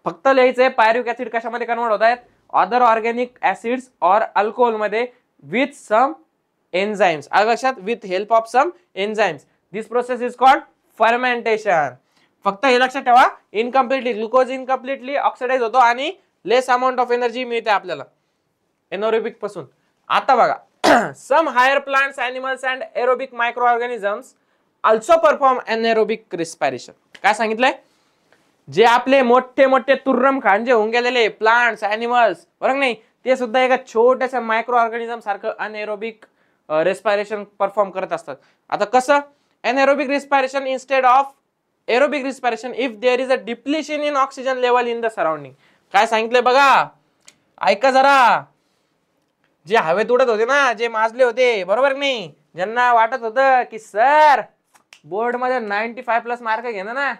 फक्त लिहायचंय पायरुविक ऍसिड कशामध्ये कन्वर्ट होत आहेत, अदर ऑर्गॅनिक ऍसिड्स और अल्कोहोल मध्ये विथ सम एन्झाइम्स, लक्षात, with help of some enzymes, this process is called fermentation. फक्त हे लक्षात ठेवा, इनकम्प्लिटली ग्लुकोज इनकम्प्लिटली ऑक्सिडाइज होतो आणि लेस अमाउंट ऑफ एनर्जी मिळते आपल्याला एनोरोबिक पासून. आता बघा, some higher plants, animals and aerobic microorganisms also perform anaerobic respiration. काय सांगितलंय, जे आपले मोठे मोठे तुर्रम खांजे होऊन गेलेले प्लांट्स, एनिमल्स, बरोबर नाही, ते सुद्धा एका छोट्याशा मायक्रो ऑर्गॅनिझम सारखं अनएरोबिक रेस्पिरेशन परफॉर्म करत असतात. आता कसं, anaerobic respiration instead of aerobic respiration if there is a depletion in oxygen level in the surrounding. काय सांगितलंय बघा, ऐका जरा. जे हवेत उडत होते ना, जे माजले होते, बरोबर नाही, ज्यांना वाटत होतं की सर बोर्ड मध्ये 95+ मार्क घेणं ना,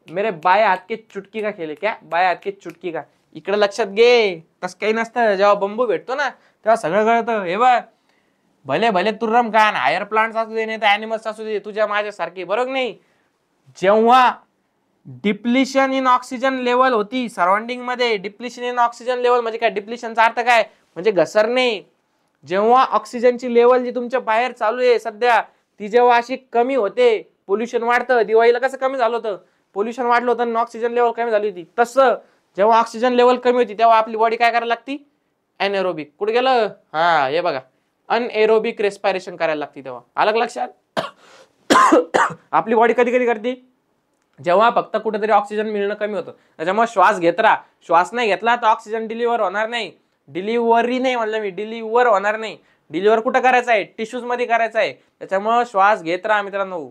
मेरे बाय हात के चुटकी का खेळ, क्या बाय हात के चुटकी का, इकडे लक्षात घे. तसं काही नसतं, जेव्हा बंबू भेटतो ना तेव्हा सगळं कळतं. हे बघ, भले भले तुर्रम खान, हायर प्लांट्स असू दे नाही तर ऍनिमल्स असू दे, तुझ्या माझ्यासारखे, बरोबर नाही, जेव्हा डिप्लिशन इन ऑक्सिजन लेवल होती सराउंडिंग मध्ये, डिप्लिशन इन ऑक्सिजन लेवल म्हणजे काय, डिप्लिशनचा अर्थ काय, म्हणजे घसरणे. जेव्हा ऑक्सिजनची लेवल जी तुमच्या बाहेर चालू आहे सध्या, ती जेव्हा अशी कमी होते, पोल्युशन वाढतं. दिवाळीला कसं कमी झालं होतं, पोल्युशन वाढलं होतं आणि ऑक्सिजन लेवल कमी झाली होती. तसं जेव्हा ऑक्सिजन लेवल कमी होती तेव्हा आपली बॉडी काय करायला लागती, अनएरोबिक. कुठे गेलं, हा हे बघा, अनएरोबिक रेस्पिरेशन करायला लागते. तेव्हा अलग लक्षात, आपली बॉडी कधी कधी करते, जेव्हा फक्त कुठेतरी ऑक्सिजन मिळणं कमी होतं. त्याच्यामुळे श्वास घेत राहा, श्वास नाही घेतला तर ऑक्सिजन डिलिव्हर होणार नाही. डिलिव्हरी नाही म्हणलं मी, डिलिव्हर होणार नाही. डिलिव्हर कुठं करायचं आहे, टिश्यूज मध्ये करायचं आहे. त्याच्यामुळे श्वास घेत राहा मित्रांनो.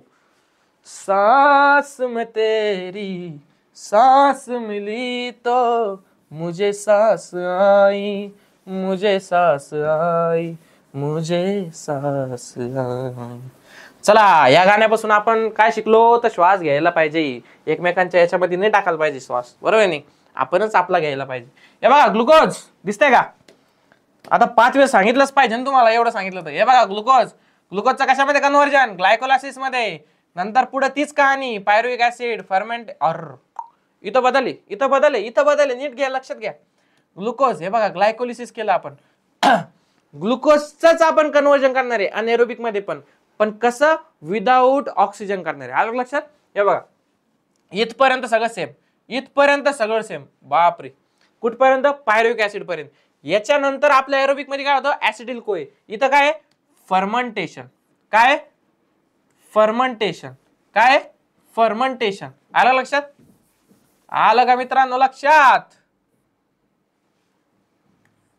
सांस में तेरी सांस मिली तो मुझे सांस आई, मुझे सांस आई, मुझे सांस आई. चला, या गाण्यापासून आपण काय शिकलो, तर श्वास घ्यायला पाहिजे, एकमेकांच्या याच्यामध्ये नाही टाकायला पाहिजे श्वास, बरोबर नाही, आपणच आपला घ्यायला पाहिजे. हे बघा, ग्लुकोज दिसतंय का, आता 5 वेळेस सांगितलंच पाहिजे ना तुम्हाला, एवढं सांगितलं तर. हे बघा, ग्लुकोज, ग्लुकोजचा कशामध्ये कन्व्हर्जन, ग्लायकोलायसिस मध्ये. नंतर पुढे तीच कहाणी, पायरुविक ऍसिड फर्मेंट, और इथं बदलले, इथं बदलले, इथं बदलले, नीट घ्या, लक्षात घ्या. ग्लुकोज, हे बघा, ग्लायकोलिसिस केलं आपण. ग्लुकोजच आपण कन्व्हर्जन करणार आहे अनएरोबिक मध्ये, पण कसं, विदाऊट ऑक्सिजन करणार आहे, आलं लक्षात. हे बघा, इथपर्यंत सगळं सेम, इथपर्यंत सगळं सेम. बापरे, कुठपर्यंत, पायरुविक ऍसिड पर्यंत. याच्यानंतर आपल्या एरोबिक मध्ये काय होतं, ऍसिडिल कोय. इथं काय, फर्मेंटेशन. काय, फर्मेंटेशन. काय, फर्मेंटेशन. आलं लक्षात, आलं का मित्रांनो लक्षात.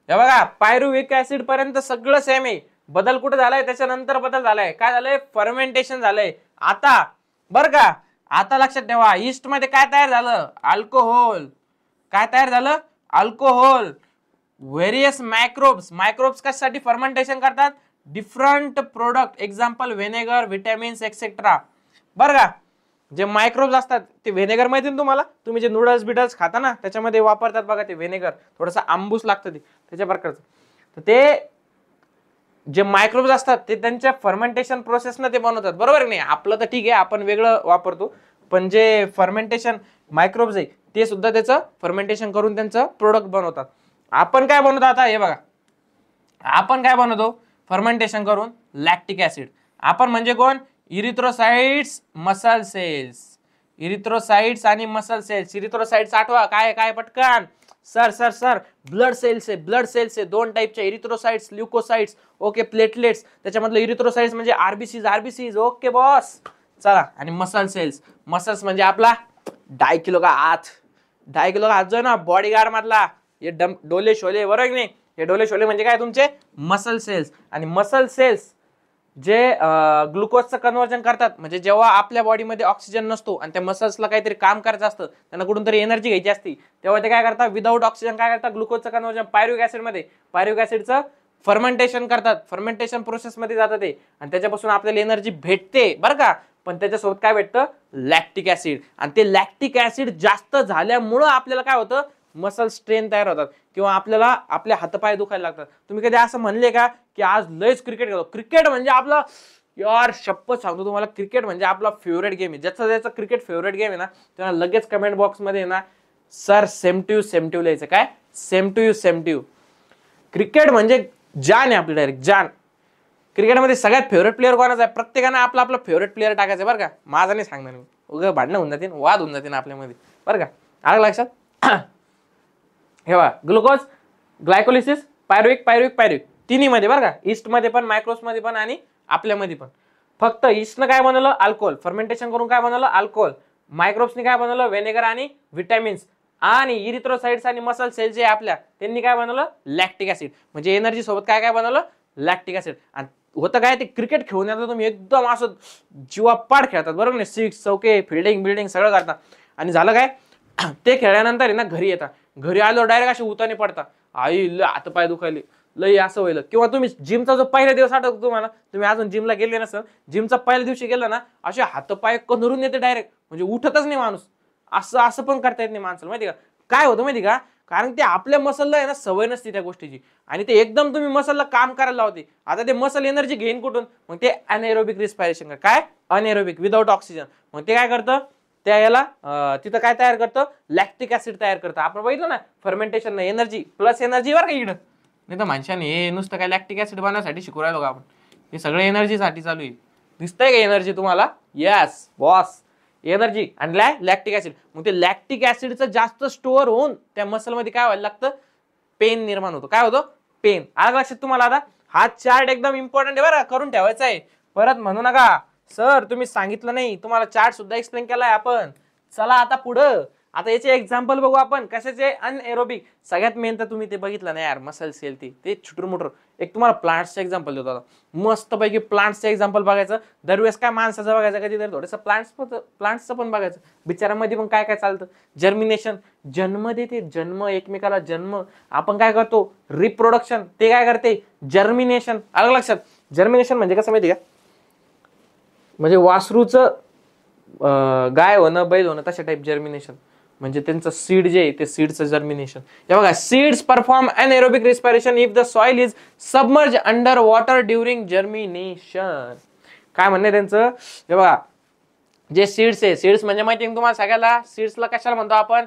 हे बघा, पायरुविक ऍसिड पर्यंत सगळं सेम आहे. बदल कुठे झालाय, त्याच्यानंतर बदल झालाय. काय झालंय, फर्मेंटेशन झालंय. आता बर का, आता लक्षात ठेवा, ईस्ट मध्ये काय तयार झालं, अल्कोहोल. काय तयार झालं, अल्कोहोल. व्हेरियस मायक्रोब्स, मायक्रोब्स कशासाठी फर्मेंटेशन करतात, different product, example vinegar, vitamins etcetera. बरं का, जे मायक्रोब्स असतात ते व्हिनेगर माहिती ना तुम्हाला, तुम्ही जे नूडल्स बिडल्स खाता ना त्याच्यामध्ये वापरतात बघा ते व्हिनेगर, थोडंसं आंबूस लागतं ते त्याच्या प्रकारचं. तर ते जे मायक्रोब्स असतात ते त्यांच्या फर्मेंटेशन प्रोसेसनं ते बनवतात, बरोबर नाही? आपलं तर ठीक आहे, आपण वेगळं वापरतो, पण जे फर्मेंटेशन मायक्रोब्स आहे ते सुद्धा त्याचं फर्मेंटेशन करून त्यांचं प्रोडक्ट बनवतात. आपण काय बनवतो आता हे बघा, आपण काय बनवतो फर्मेंटेशन करून? Lactic acid. आपण म्हणजे कोण? Erythrocytes, muscle cells. इरिथ्रोसाइट्स आणि मसल सेल्स. इरिथ्रोसाइट्स आठवा काय काय पटकन. Sir sir sir blood cells आहे, ब्लड सेल्स आहे दोन टाइपचे, इरिथ्रोसाइट्स, ल्युकोसाइट्स. Okay, platelets. त्याच्यामधलं इरिथ्रोसाइट्स म्हणजे आरबीसीज, आरबीसीज. ओके बॉस, चला. आणि मसल सेल्स, मसल्स म्हणजे आपला 2.5 किलो का हात. 2.5 किलो का हात जो आहे ना बॉडीगार्ड मधला, हे डोले शोले, बरोबर नाही? हे डोले शोले म्हणजे काय? तुमचे मसल सेल्स. आणि मसल सेल्स जे ग्लुकोजचं कन्व्हर्जन करतात, म्हणजे जेव्हा आपल्या बॉडीमध्ये ऑक्सिजन नसतो आणि त्या मसल्सला काहीतरी काम करायचं असतं, त्यांना कुठून तरी एनर्जी घ्यायची असते, तेव्हा ते काय करतात? विदाऊट ऑक्सिजन काय करतात? ग्लुकोजचं कन्व्हर्जन पायरुव्हिक ऍसिड मध्ये, पायरुव्हिक ऍसिडचं फर्मेंटेशन करतात. फर्मेंटेशन प्रोसेस मध्ये जातं ते, आणि त्याच्यापासून आपल्याला एनर्जी भेटते, बरं का? पण त्याच्यासोबत काय भेटतं? Lactic acid. आणि ते लॅक्टिक ऍसिड जास्त झाल्यामुळं आपल्याला काय होतं? मसल स्ट्रेन तयार होतात, किंवा आपल्याला आपले हातपाय दुखायला लागतात. तुम्ही कधी असं म्हणले का की आज लयच क्रिकेट खेळतो? क्रिकेट म्हणजे आपला, यार शपथ सांगतो तुम्हाला, क्रिकेट म्हणजे आपला फेवरेट गेम आहे. ज्याचा ज्याचा क्रिकेट फेवरेट गेम आहे ना, त्यांना लगेच कमेंट बॉक्स मध्ये ना सर सेम टू यू लिहायचं. काय? Same to you. क्रिकेट म्हणजे जान आहे आपली, डायरेक्ट जान. क्रिकेटमध्ये सगळ्यात फेवरेट प्लेअर कोणाचा आहे? प्रत्येकानं आपला आपला फेवरेट प्लेअर टाकायचं, बरं का? माझा नाही सांगणार मी, उगा भांडणं होऊन जाते, वाद होऊन जाते ना आपल्यामध्ये, बरं का? आलं लक्षात? हे बघा, ग्लुकोज, ग्लायकोलिसिस, पायरुव्हिक तिन्ही मध्ये, बरं का? ईस्ट मध्ये पण, मायक्रोब्स मध्ये पण, आणि आपल्यामध्ये पण. फक्त ईस्टनं काय बनवलं? अल्कोहोल. फर्मेंटेशन करून काय बनवलं? अल्कोहोल. मायक्रोब्सनी काय बनवलं? व्हिनेगर आणि व्हिटॅमिन्स. आणि इरिथ्रोसाइट्स आणि मसल सेल जे आपल्या, त्यांनी काय बनवलं? Lactic acid. म्हणजे एनर्जी सोबत काय काय बनवलं? Lactic acid. आणि होतं काय? ते क्रिकेट खेळून येतात तुम्ही एकदम असं जीवापाड खेळतात, बरोबर नाही? सिक्स, चौके, फिल्डिंग सगळं करतात. आणि झालं काय? ते खेळल्यानंतर आहे ना घरी येतात. घरी आलो डायरेक्ट असे उताने पडता, आई लय हात पाय दुखायले, लय असं व्हायलं. किंवा तुम्ही जिमचा जो पहिला दिवस आठवतो तुम्हाला, तुम्ही अजून जिमला गेले नसेल, जिमचा पहिल्या दिवशी गेला ना, असे हातपाय कणरून येते डायरेक्ट, म्हणजे उठतच नाही माणूस. असं असं पण करता येत नाही माणसाला, माहिती का? काय होतं माहिती का? कारण ते आपल्या मसलला आहे ना सवय नसते त्या गोष्टीची, आणि ते एकदम तुम्ही मसलला काम करायला लावते. आता ते मसल एनर्जी घेईन कुठून? मग ते अनएरोबिक रिस्पायरेशन. काय? Anaerobic, without oxygen. मग ते काय करतं? त्या याला तिथं काय तयार करतं? लॅक्टिक ऍसिड तयार करतं. आपण बघितलं ना, फर्मेंटेशन एनर्जी प्लस एनर्जी, बरं का इकडं. नाही तर माणसाने हे नुसतं काय लॅक्टिक ऍसिड बनवण्यासाठी शिकू राहिलो का आपण? हे सगळं एनर्जीसाठी चालू आहे. दिसतंय का एनर्जी तुम्हाला? येस बॉस, एनर्जी आणि लॅक्टिक ऍसिड. मग ते लॅक्टिक ऍसिडचं जास्त स्टोअर होऊन त्या मसलमध्ये काय व्हायला लागतं? पेन निर्माण होतो. काय होतं? पेन. आलं लक्षात तुम्हाला? आता हा चार्ट एकदम इम्पॉर्टंट आहे, बरं, करून ठेवायचा आहे. परत म्हणू नका सर तुम्ही सांगितलं नाही, तुम्हाला चार्ट सुद्धा एक्सप्लेन केलाय आपण. चला आता पुढं. आता याचे एक्झाम्पल बघू आपण. कशाचे? अनएरोबिक. सगळ्यात मेन तर तुम्ही ते बघितलं ना यार, मसल सेल. ते छुटूर मुटर. एक तुम्हाला प्लांट्सचं एक्झाम्पल देतो आता. मस्त पैकी प्लांट्सचं एक्झाम्पल बघायचं. दरवेळेस काय माणसाचं बघायचं, कधीतरी थोडंसं प्लांट्सचं पण बघायचं. बिचारामध्ये पण काय काय चालतं? जर्मिनेशन, जन्म देते, जन्म, एकमेकाला जन्म. आपण काय करतो? रिप्रोडक्शन. ते काय करते? जर्मिनेशन. आलं लक्षात? जर्मिनेशन म्हणजे कसं माहिती का? म्हणजे वासरूचं गाय होणं, बैल होणं, तशा टाईप जर्मिनेशन. म्हणजे त्यांचं सीड जे आहे ते सीडचं जर्मिनेशन. हे बघा, seeds perform anaerobic respiration if the soil is submerge under water during germination. काय म्हणणे त्यांचं? हे बघा, जे सीड्स आहे, सीड्स म्हणजे माहिती आहे तुम्हाला सगळ्याला? सीड्सला कशाला म्हणतो आपण?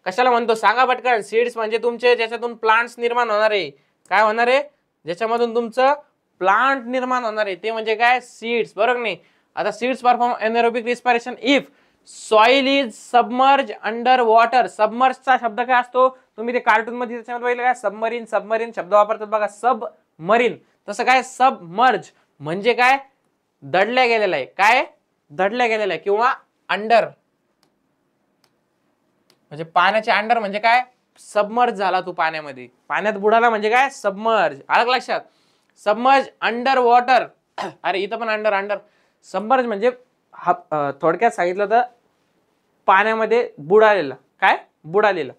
कशाला म्हणतो सांगा पटकन? सीड्स म्हणजे तुमचे ज्याच्यातून प्लांट्स निर्माण होणार आहे. काय होणार आहे? ज्याच्यामधून तुमचं प्लांट निर्माण होणार आहे ते म्हणजे काय? सीड्स, बरोबर नाही? आता seeds perform anaerobic respiration if soil is submerge under water. सबमर्जचा शब्द काय असतो? तुम्ही ते कार्टून मध्ये त्याच्यामध्ये पाहिलं काय? सबमरीन, सबमरीन शब्द वापरतात बघा, सबमरीन. तसं काय? सबमर्ज म्हणजे काय? दडल्या गेलेला आहे. काय? दडल्या गेलेला आहे. किंवा अंडर म्हणजे पाण्याच्या अंडर म्हणजे काय? सबमर्ज झाला तू पाण्यामध्ये, पाण्यात बुडाला म्हणजे काय? सबमर्ज. आलं लक्षात? Submerge under water. अरे इथं पण अंडर अंडर. सबमर्ज म्हणजे थोडक्यात सांगितलं तर पाण्यामध्ये बुडालेला. काय? बुडालेला.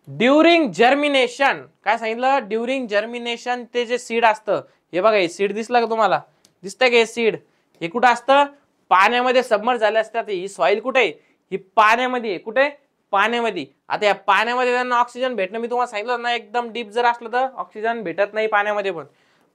During germination. काय सांगितलं? ड्युरिंग जर्मिनेशन ते जे सीड असतं, हे बघा, हे सीड दिसलं का तुम्हाला? दिसतंय का हे सीड? हे कुठं असतं? पाण्यामध्ये सबमर्ज झाले असतात. ही सॉइल कुठे आहे? ही पाण्यामध्ये आहे. कुठे? पाण्यामध्ये. आता या पाण्यामध्ये त्यांना ऑक्सिजन भेटणं मी तुम्हाला सांगितलं ना, एकदम डीप जर असलं तर ऑक्सिजन भेटत नाही पाण्यामध्ये पण.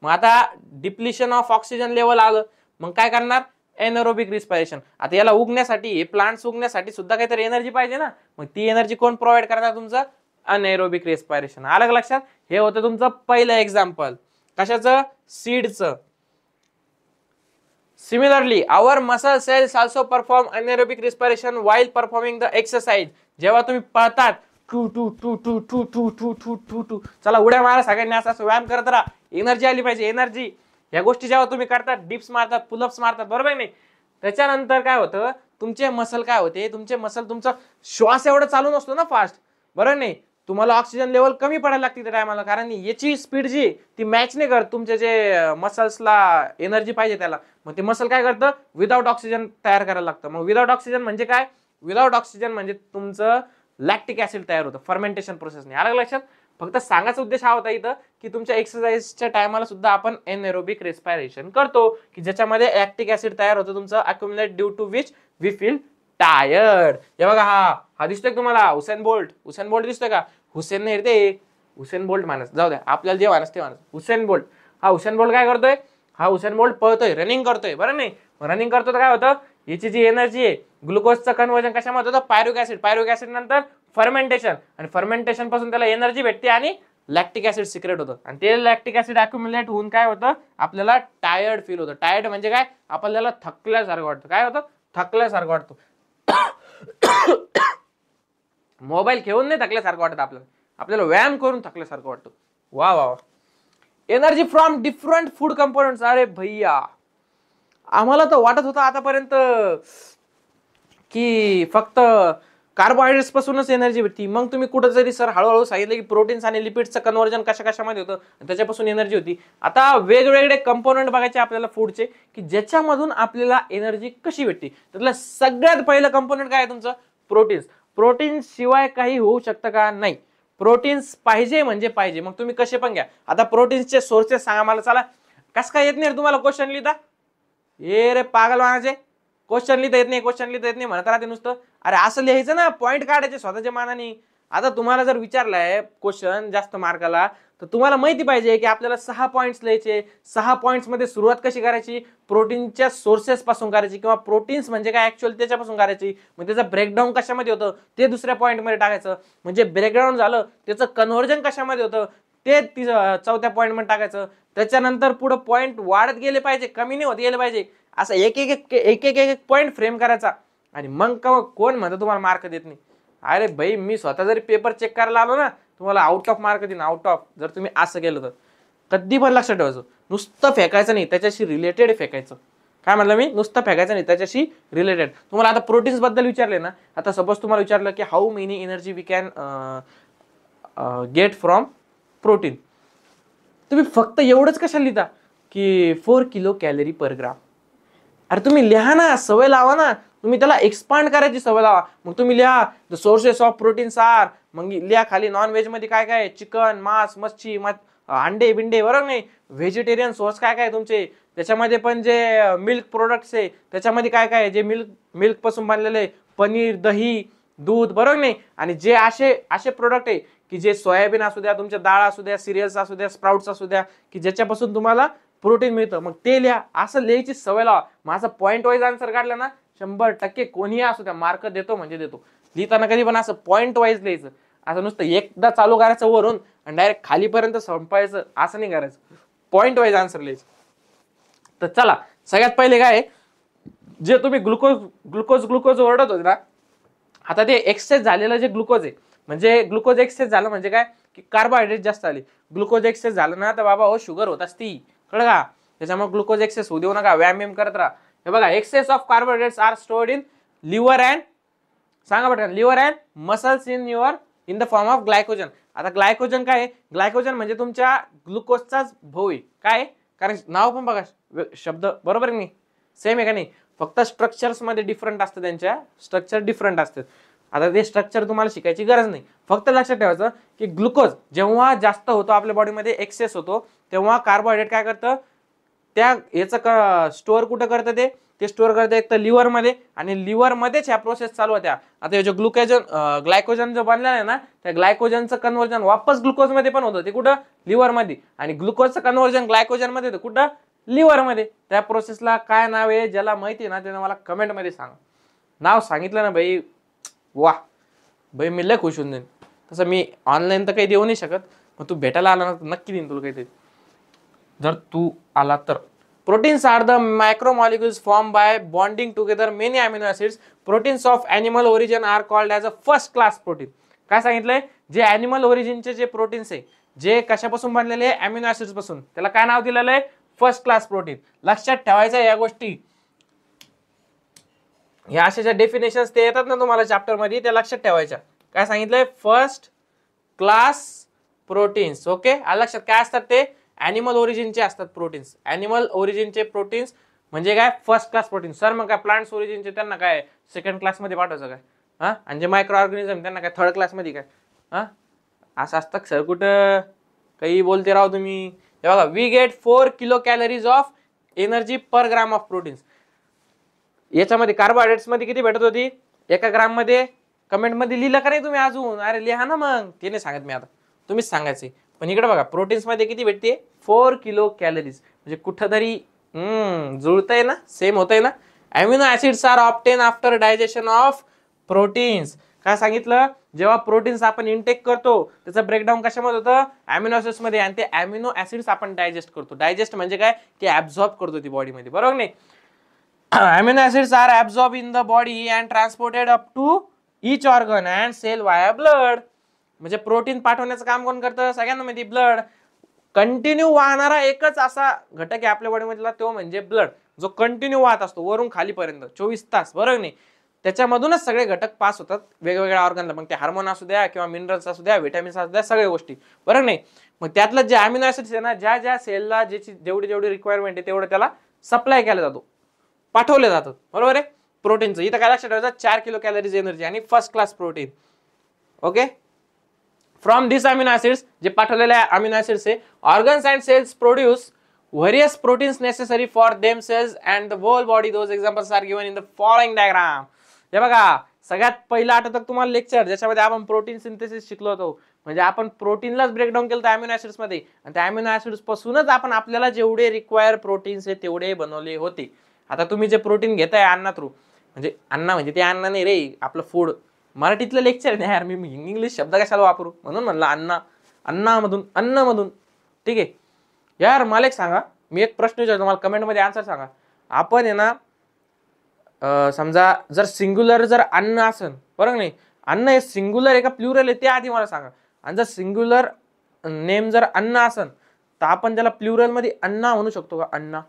मग आता डिप्लिशन ऑफ ऑक्सिजन लेवल आलं, मग काय करणार, एनएरोबिक रिस्पायरेशन. आता याला उगण्यासाठी, हे प्लांट्स उगण्यासाठी सुद्धा काहीतरी एनर्जी पाहिजे ना, मग ती एनर्जी कोण प्रोव्हाइड करणार, तुमचं अनएरोबिक रिस्पायरेशन. आलं का लक्षात? हे होतं तुमचं पहिलं एक्झाम्पल कशाचं, सीडचं. Similarly, our muscle cells also perform anaerobic respiration while performing the exercise. जेव्हा तुम्ही पळतात, two two two two two two two two two two, चला उड्या मारा सगळ्यांनी, असं व्यायाम करत राहा, एनर्जी आली पाहिजे, एनर्जी. या गोष्टी जेव्हा तुम्ही करतात, डिप्स मारतात, पुलअप्स मारतात, बरोबर नाही, त्याच्यानंतर काय होतं, तुमचे मसल काय होते, तुमचे मसल, तुमचा श्वास एवढा चालू नसतो ना फास्ट, बरोबर नाही, तुम्हाला ऑक्सिजन लेवल कमी पडायला लागते त्या टायमाला, कारण याची स्पीड जी ती मॅच नाही करत तुमच्या जे मसल्सला एनर्जी पाहिजे त्याला. मग ते मसल काय करतं, विदाउट ऑक्सिजन तयार करायला लागतं. मग विदाउट ऑक्सिजन म्हणजे काय, विदाउट ऑक्सिजन म्हणजे तुमचं लॅक्टिक ऍसिड तयार होतं फर्मेंटेशन प्रोसेसने. आलं लक्षात? फक्त सांगायचा उद्देश हा होता इथं की तुमच्या एक्सरसाइजच्या टायमाला सुद्धा आपण एनएरोबिक रेस्पिरेशन करतो, की ज्याच्यामध्ये लॅक्टिक ऍसिड तयार होतं तुमचं, accumulate due to which we feel tired. हे बघा, हा दिसतोय तुम्हाला, हुसेन बोल्ट. हुसेन बोल्ट दिसतोय का? हुसेन नाही रे, हुसेन बोल्ट मानस, जाऊ द्या, आपल्याला जे मानस ते मानस. हुसेन बोल्ट, हा हुसेन बोल्ट काय करतोय, हा हुसेन बोल्ट पळतोय, रनिंग करतोय, बरं नाही, रनिंग करतो तर काय होतं, याची जी एनर्जी आहे, ग्लुकोजचं कन्व्हर्जन कशामध्ये होतं, पायरुक ऍसिड. पायरुक ऍसिड नंतर फर्मेंटेशन, आणि फर्मेंटेशन पासून त्याला एनर्जी भेटते आणि लॅक्टिक ऍसिड सिक्रेट होतं, आणि ते लॅक्टिक ऍसिड अक्युमुलेट होऊन काय होतं, आपल्याला टायर्ड फील होतं. टायर्ड म्हणजे काय, आपल्याला थकल्यासारखं वाटतं. काय होतं, थकल्यासारखं वाटतं. मोबाईल खेळून नाही थकल्यासारखं वाटत आपल्याला, आपल्याला व्यायाम करून थकल्यासारखं वाटतं. वा वा वा. Energy from different food components. अरे भैया, आम्हाला तर वाटत होतं आतापर्यंत की फक्त कार्बोहायड्रेट्स पासूनच एनर्जी भेटती. मग तुम्ही कुठेतरी सर हळूहळू सांगितलं की प्रोटीन्स आणि लिपिड्सचं कन्व्हर्जन कशा कशामध्ये होतं, त्याच्यापासून एनर्जी होती. आता वेगवेगळे कंपोनेंट बघायचे आपल्याला फूडचे, की ज्याच्यामधून आपल्याला एनर्जी कशी भेटते. त्यातलं सगळ्यात पहिलं कंपोनेंट काय आहे तुमचं, प्रोटीन्स. प्रोटीन्स शिवाय काही होऊ शकतं का, नाही. प्रोटीन्स पाहिजे म्हणजे पाहिजे, मग तुम्ही कसे पण घ्या. आता प्रोटीन्सचे सोर्सेस सांगा मला, चला. कस काय येत नाही तुम्हाला क्वेश्चन लिहिता, ये रे पागल वाणाचे, क्वेश्चन लिहिता येत नाही, क्वेश्चन लिहिता येत नाही म्हणत राहते नुसतं. अरे असं लिहायचं ना, पॉईंट काढायचे स्वतःच्या मानाने. आता तुम्हाला जर विचारलाय क्वेश्चन जास्त मार्काला, तर तुम्हाला माहिती पाहिजे की आपल्याला 6 पॉईंट्स लिहायचे. 6 पॉईंट्स मध्ये सुरुवात कशी करायची, प्रोटीनच्या सोर्सेस पासून करायची, किंवा प्रोटीन्स म्हणजे काय ऍक्च्युअली त्याच्यापासून करायची. मग त्याचं ब्रेकडाऊन कशामध्ये होतं ते दुसऱ्या पॉईंट मध्ये टाकायचं. म्हणजे ब्रेकडाऊन झालं, त्याचं कन्व्हर्जन कशामध्ये होतं ते चौथ्या पॉईंट मध्ये टाकायचं. त्याच्यानंतर पुढे पॉईंट वाढत गेले पाहिजे, कमी नाही होत गेले पाहिजे. असं एक एक एक एक एक पॉईंट फ्रेम करायचा. आणि मग कोण म्हणतं तुम्हाला मार्क देत नाही. अरे भाई, मी स्वतः जरी पेपर चेक करायला आलो ना, तुम्हाला आउट ऑफ मार्क देईन, आउट ऑफ, जर तुम्ही असं केलं तर. कधी पण लक्षात ठेवायचं, नुसतं फेकायचं नाही, त्याच्याशी रिलेटेड फेकायचं. काय म्हणलं मी, नुसतं फेकायचं नाही, त्याच्याशी रिलेटेड. तुम्हाला आता प्रोटीन्स बद्दल विचारले ना, आता सपोज तुम्हाला विचारलं की how many energy we can get from protein, तुम्ही फक्त एवढंच कशाला लिहिता की 4 किलो कॅलरी पर ग्राम. अरे तुम्ही लिहा ना, सवय लावा ना, तुम्ही त्याला एक्सपांड करायची सवय लावा. मग तुम्ही लिहा the sources of proteins are, मग लिहा खाली नॉन व्हेज मध्ये काय काय, चिकन, मांस, मच्छी, अंडे बिंडे, बरोबर नाही. व्हेजिटेरियन सोर्स काय काय तुमचे, त्याच्यामध्ये पण जे मिल्क प्रोडक्ट्स आहे त्याच्यामध्ये काय काय, जे मिल्क पासून बनलेले, पनीर, दही, दूध, बरोबर नाही. आणि जे असे प्रोडक्ट आहे की जे सोयाबीन असू द्या, तुमच्या डाळ असू द्या, सिरियल्स असू द्या, स्प्राउट्स असू द्या, की ज्याच्यापासून तुम्हाला प्रोटीन मिळतं, मग ते लिहा. असं लिहायची सवय लावा. माझा पॉईंट वाईज आन्सर काढला ना, 100% कोणीही असू द्या मार्क देतो म्हणजे देतो. लिहिताना कधी पण असं पॉईंट वाईज लिहायचं. असं नुसतं एकदा चालू करायचं वरून आणि डायरेक्ट खालीपर्यंत संपायचं असं नाही करायचं. पॉईंट वाईज आन्सर लिहायचं. तर चला, सगळ्यात पहिले काय, जे तुम्ही ग्लुकोज ओरडत होते ना, आता ते एक्सेस झालेलं जे ग्लुकोज आहे, म्हणजे ग्लुकोज एक्सेस झालं म्हणजे काय की कार्बोहायड्रेट जास्त आले. ग्लुकोज एक्सेस झालं ना तर बाबा हो शुगर होत असती, कळलं का. त्याच्यामुळे ग्लुकोज एक्सेस होऊ देऊ नका, व्यायाम करत राहा. हे बघा, excess of carbohydrates are stored in liver and, सांगा पटकन, liver and muscles in the form of glycogen. आता ग्लायकोजन काय आहे, ग्लायकोजन म्हणजे तुमच्या ग्लुकोजचाच भाऊ आहे. काय, कारण नाव पण बघा, शब्द बरोबर आहे नाही, सेम आहे का नाही, फक्त स्ट्रक्चर्स मध्ये डिफरंट असतं, त्यांच्या स्ट्रक्चर डिफरंट असतात. आता ते स्ट्रक्चर तुम्हाला शिकायची गरज नाही, फक्त लक्षात ठेवायचं की ग्लुकोज जेव्हा जास्त होतो आपल्या बॉडीमध्ये, एक्सेस होतो, तेव्हा कार्बोहायड्रेट काय करतं, त्या याचं स्टोअर कुठं करतं, ते ते स्टोअर करते एक तर लिव्हर मध्ये, आणि लिव्हर मध्येच ह्या प्रोसेस चालू होत्या. आता हे जो ग्लायकोजन जो बनलेला आहे ना, त्या ग्लायकोजनचं कन्व्हर्जन वापस ग्लुकोज मध्ये पण होतं. ते कुठं? लिव्हर मध्ये. आणि ग्लुकोजचं कन्व्हर्जन ग्लायकोजन मध्ये होतं कुठं? लिव्हर मध्ये. त्या प्रोसेसला काय नाव आहे? ज्याला माहिती ना त्याने मला कमेंट मध्ये सांगा. नाव सांगितलं ना भाई, वा भाई मी लय खुश होऊन जाईन. तसं मी ऑनलाईन तर काही देऊ नाही शकत, पण तू भेटायला आला ना नक्की देईन तुला काहीतरी, जर तू आला तर. Proteins are the macromolecules formed by bonding together many amino acids. Proteins of animal origin are called as a first class protein. काय सांगितलंय? जे ॲनिमल ओरिजिनचे जे प्रोटीन्स आहे, जे कशापासून बनलेले आहे? अमिनो ऍसिड्स पासून, त्याला काय नाव दिलेलं आहे? First class protein. लक्षात ठेवायचं या गोष्टी. या अशा ज्या डेफिनेशन्स ते येतात ना तुम्हाला चॅप्टर मध्ये, त्या लक्षात ठेवायच्या. काय सांगितलंय? First class proteins. ओके, लक्षात काय असतात ते? ॲनिमल ओरिजिनचे असतात प्रोटीन्स. ॲनिमल ओरिजिनचे प्रोटीन्स म्हणजे काय? First class protein. सर मग काय प्लांट्स ओरिजिनचे त्यांना काय सेकंड क्लास मध्ये पाठवायचं काय? हा, आणि जे मायक्रो ऑर्गॅनिझम त्यांना काय थर्ड क्लास मध्ये काय? हा, असं असतं सर? कुठं काही बोलते राव तुम्ही. हे बघा, we get 4 kilo calories of energy per gram of proteins. याच्यामध्ये कार्बोहायड्रेट्स मध्ये किती भेटत होती एका ग्राम मध्ये? कमेंट मध्ये लिहिलं का नाही तुम्ही अजून? अरे लिहा ना मग. ते नाही सांगत मी आता, तुम्हीच सांगायचे. पण इकडे बघा, प्रोटीन्स मध्ये किती भेटते? 4 किलो कॅलरीज. म्हणजे कुठंतरी जुळतंय ना, सेम होतंय ना. Amino acids are obtain after digestion of proteins. काय सांगितलं? जेव्हा प्रोटीन्स आपण इनटेक करतो त्याचं ब्रेकडाऊन कशामध्ये होतं? अमिनो ऍसिड्स मध्ये. आणि ते अमिनो ऍसिड्स आपण डायजेस्ट करतो. डायजेस्ट म्हणजे काय? ते ऍब्झॉर्ब करतो ती बॉडीमध्ये, बरोबर नाही? Amino acids are absorb in the body and transported up to each organ and cell via blood. म्हणजे प्रोटीन पाठवण्याचं काम कोण करतं? सगळ्यांना माहिती, ब्लड. कंटिन्यू वाहणारा एकच असा घटक आहे आपल्या बॉडीमधला, तो म्हणजे ब्लड, जो कंटिन्यू वाहत असतो वरून खालीपर्यंत 24 तास, बरोबर नाही? त्याच्यामधूनच सगळे घटक पास होतात वेगवेगळ्या ऑर्गनला. मग ते हार्मोन असू द्या किंवा मिनरल्स असू द्या, विटॅमिन्स असू द्या, सगळ्या गोष्टी, बरोबर नाही? मग त्यातलं जे अमिनो ऍसिड्स आहे ना, ज्या ज्या सेलला ज्याची जेवढी रिक्वायरमेंट आहे तेवढं त्याला सप्लाय केला जातो, पाठवले जातात, बरोबर आहे? प्रोटीनचं इथं काय लक्षात ठेवायचं? 4 किलो कॅलरीज एनर्जी आणि first class protein. Okay, from this amino acids, जे पाठवलेले अमिनो ऍसिड्स आहे, organs and cells produce various proteins necessary for themselves and the whole body. Those examples are given in the following diagram. हे बघा, सगळ्यात पहिला आठवतं तुम्हाला lecture ज्याच्यामध्ये आपण प्रोटीन सिंथेसिस शिकलो होतो. म्हणजे आपण प्रोटीनलाच ब्रेकडाऊन केलं अमिनो ऍसिड्स मध्ये, आणि त्या अमिनो ऍसिड्स पासूनच आपण आपल्याला जेवढे रिक्वायर प्रोटीन्स आहे तेवढे बनवले होते. आता तुम्ही जे प्रोटीन घेताय अन्न थ्रू, म्हणजे अन्न म्हणजे ते अन्न नाही रे, आपलं फूड. मराठीतलं लेक्चर नाही यार, मी इंग्लिश शब्द कशाला वापरू, म्हणून म्हणलं अन्नामधून, अन्नमधून. ठीक आहे यार. मला एक सांगा, मी एक प्रश्न विचारतो, मला कमेंट मध्ये आन्सर सांगा. आपण आहे ना, समजा जर सिंग्युलर जर अन्न असेल, बरोबर नाही? अन्न हे सिंग्युलर आहे का प्लुरल आहे ते आधी मला सांगा. आणि जर सिंग्युलर नेम जर अन्न असेल तर आपण त्याला प्लुरल मध्ये अन्ना म्हणू शकतो का? अन्ना.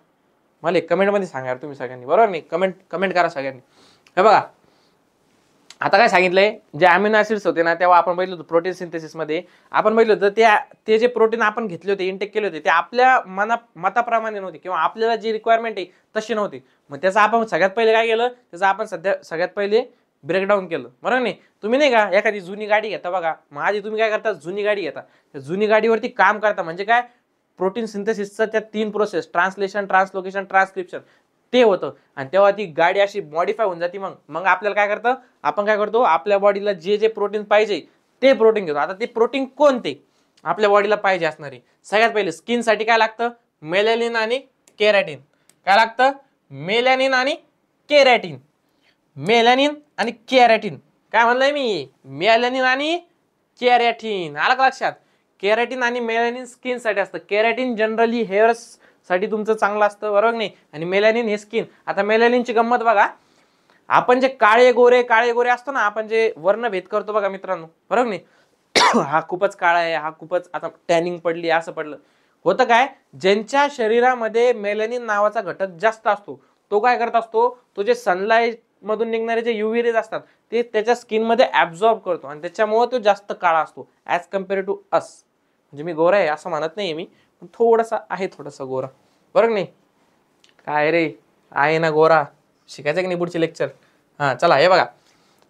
मला कमेंट मध्ये सांगा यार तुम्ही सगळ्यांनी, बरोबर नाही? कमेंट करा सगळ्यांनी. हे बघा, आता काय सांगितलंय, जे अमिनो ऍसिड्स होते ना, तेव्हा आपण बघितलं होतं प्रोटीन सिंथेसिस मध्ये, आपण बघितलं होतं ते जे प्रोटीन आपण घेतले होते, इनटेक केले होते, ते आपल्या मताप्रमाणे नव्हते किंवा आपल्याला जी रिक्वायरमेंट आहे तशी नव्हती. मग त्याचं आपण सगळ्यात पहिले काय केलं? त्याचं आपण सगळ्यात पहिले ब्रेकडाऊन केलं, बरोबर नाही? तुम्ही नाही का एखादी जुनी गाडी घेता बघा, मग आधी तुम्ही काय करता? जुनी गाडी घेता, त्या जुनी गाडीवरती काम करता. म्हणजे काय? प्रोटीन सिंथेसिसचं त्या 3 प्रोसेस, ट्रान्सलेशन, ट्रान्सलोकेशन, ट्रान्सक्रिप्शन, ते होतं. आणि तेव्हा ती गाडी अशी मॉडिफाय होऊन जाते. मग आपल्याला काय करतं? आपण काय करतो? आपल्या बॉडीला जे जे प्रोटीन पाहिजे ते प्रोटीन घेतो. आता ते प्रोटीन कोणते आपल्या बॉडीला पाहिजे असणारे? सगळ्यात पहिले स्किन साठी काय लागतं? मेलॅनिन आणि केरॅटिन. काय लागतं? मेलॅनिन आणि केरॅटिन. मेलॅनिन आणि केरॅटिन. काय म्हणलंय मी? मेलॅनिन आणि केरॅटिन. आलं का लक्षात? केरॅटिन आणि मेलॅनिन स्किन साठी असतं. केरॅटिन जनरली हेअर्स साठी तुमचं चांगलं असतं, बरोबर नाही? आणि मेलॅनिन हे स्किन. आता मेलॅनिनची गंमत बघा, आपण जे काळे गोरे असतो ना, आपण जे वर्णभेद करतो बघा मित्रांनो, बरोबर नाही? हा खूपच काळा आहे, हा खूपच आता टॅनिंग पडली, असं पडलं. होतं काय? ज्यांच्या शरीरामध्ये मेलॅनिन नावाचा घटक जास्त असतो, तो काय करत असतो? तो जे सनलाइट मधून निघणारे जे युव्ही रेज असतात ते त्याच्या स्किन मध्ये ऍब्झॉर्ब करतो, आणि त्याच्यामुळे तो जास्त काळा असतो ऍज कम्पेअर टू अस. म्हणजे मी गोरा आहे असं म्हणत नाहीये मी, पण थोडासा आहे, थोडासा गोरा, बरोबर नाही? काय रे, आहे ना गोरा? शिकायचं की नाही पुढचे लेक्चर? हा चला, हे बघा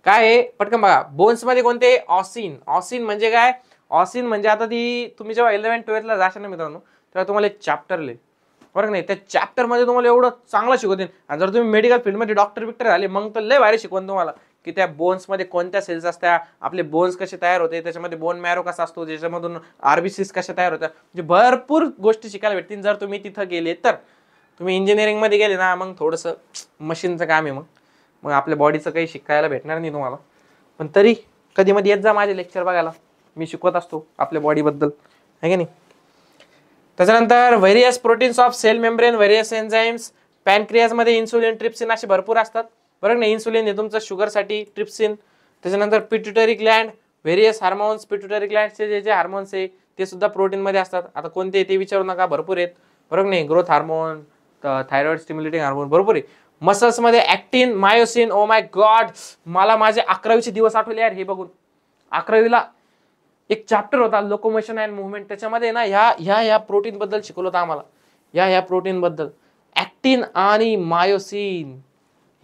काय आहे, पटकन बघा. बोन्स मध्ये कोणते? ऑसिन. ऑसिन म्हणजे काय? ऑसिन म्हणजे आता ती तुम्ही जेव्हा 11th 12th ला जाशाल ना मित्रांनो, तेव्हा तुम्हाला एक चॅप्टर बरं नाही, त्या चॅप्टर मध्ये तुम्हाला एवढं चांगलं शिकवतील. आणि जर तुम्ही मेडिकल फील्डमध्ये डॉक्टर बिक्टर झाले मग तर लय भारी शिकवण तुम्हाला, की त्या बोन्स मध्ये कोणत्या सेल्स असतात, आपले बोन्स कसे तयार होते, त्याच्यामध्ये बोन मॅरो कसा असतो, ज्याच्यामधून आरबीसीस कशा तयार होतात, म्हणजे भरपूर गोष्टी शिकायला भेटतील जर तुम्ही तिथं गेले तर. तुम्ही इंजिनिअरिंग मध्ये गेले ना मग थोडंसं मशीनचं काम आहे, मग मग आपल्या बॉडीचं काही शिकायला भेटणार नाही तुम्हाला. पण तरी कधी मध्ये येत जा माझे लेक्चर बघायला, मी शिकवत असतो आपल्या बॉडीबद्दल, आहे की नाही. त्याच्यानंतर various proteins of cell membrane, various enzymes, pancreas मध्ये इन्सुलिन, ट्रिप्सिन असे भरपूर असतात. बरोबर नाही, इन्सुलिन हे तुमचं शुगरसाठी, ट्रिप्सिन. त्याच्यानंतर pituitary gland, various hormones, pituitary ग्लँडचे जे जे हार्मोन्स आहे ते सुद्धा प्रोटीन मध्ये असतात. आता कोणते ते विचारू नका, भरपूर आहेत. बरोबर नाही, growth hormone, thyroid stimulating hormone, बरोबर आहे. मसल्स मध्ये ऍक्टिन, मायोसिन. ओ माय गॉड, मला माझे 11वीचे दिवस आठवले यार हे बघून. 11वीला एक चॅप्टर होता लोकोमोशन अँड मुवमेंट, त्याच्यामध्ये ना ह्या प्रोटीन बद्दल शिकवलं होतं आम्हाला, ह्या प्रोटीन बद्दल. ऍक्टिन आणि मायोसिन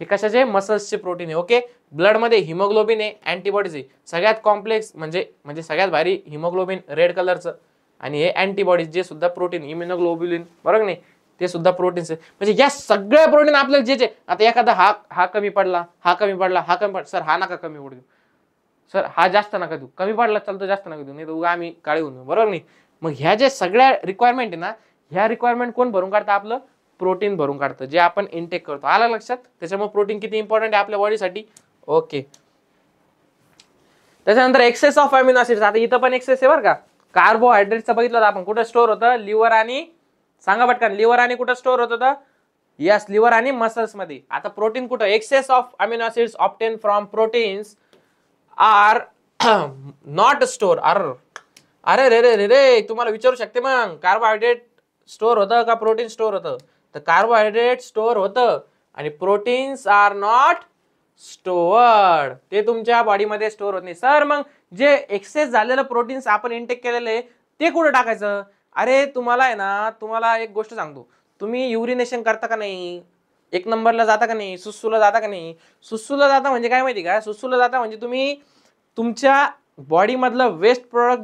हे कशाचे, मसल्सचे प्रोटीन आहे. ओके, ब्लड मध्ये हिमोग्लोबिन आहे, अँटीबॉडीज आहे. सगळ्यात कॉम्प्लेक्स म्हणजे सगळ्यात भारी हिमोग्लोबिन रेड कलरचं, आणि हे अँटीबॉडीज जे सुद्धा प्रोटीन, इम्युनोग्लोब्युलिन, बरोबर नाही, ते सुद्धा प्रोटीन्स आहे. म्हणजे या सगळ्या प्रोटीन आपल्याला जे आता एखादा हा कमी पडला, हा कमी पडला, हा कमी पडला, सर हा नका कमी पडू, सर हा जास्त नका देऊ, कमी पडला चालतो, जास्त नका देऊ, नाही तर उगा आम्ही काळी होऊन, बरोबर नाही. मग ह्या ज्या सगळ्या रिक्वायरमेंट आहे ना, ह्या रिक्वायरमेंट कोण भरून काढतं, आपलं प्रोटीन भरून काढतं, जे आपण इनटेक करतो. आला लक्षात. त्याच्यामुळे प्रोटीन किती इंपॉर्टंट आहे आपल्या बॉडीसाठी. ओके, त्याच्यानंतर एक्सेस ऑफ अमिनो ऍसिड्स. आता इथं पण एक्सेस आहे बरं का. कार्बोहायड्रेटचं बघितलं आपण कुठं स्टोअर होतं, लिव्हर आणि, सांगा पटकन, लिव्हर आणि कुठं स्टोअर होत होतं, यस लिव्हर आणि मसल्स मध्ये. आता प्रोटीन कुठं, excess of amino acids obtain from proteins are not store. अरे रे रे रे रे, तुम्हाला विचारू शकते मग, कार्बोहायड्रेट स्टोअर होतं का प्रोटीन स्टोअर होतं, तर कार्बोहायड्रेट स्टोअर होतं आणि प्रोटीन्स आर नॉट स्टोअर्ड, ते तुमच्या बॉडीमध्ये स्टोअर होत नाही. सर मग जे एक्सेस झालेलं प्रोटीन्स आपण इंटेक केलेले ते कुठं टाकायचं. अरे तुम्हाला आहे ना, तुम्हाला एक गोष्ट सांगतो, तुम्ही युरिनेशन करता का नाही, 1 नंबरला जाता का नाही, सुसूला जाता का नाही. सुसूला जाता म्हणजे काय माहिती का, सुसूला जाता म्हणजे तुम्ही तुमच्या बॉडी मधलं वेस्ट प्रोडक्ट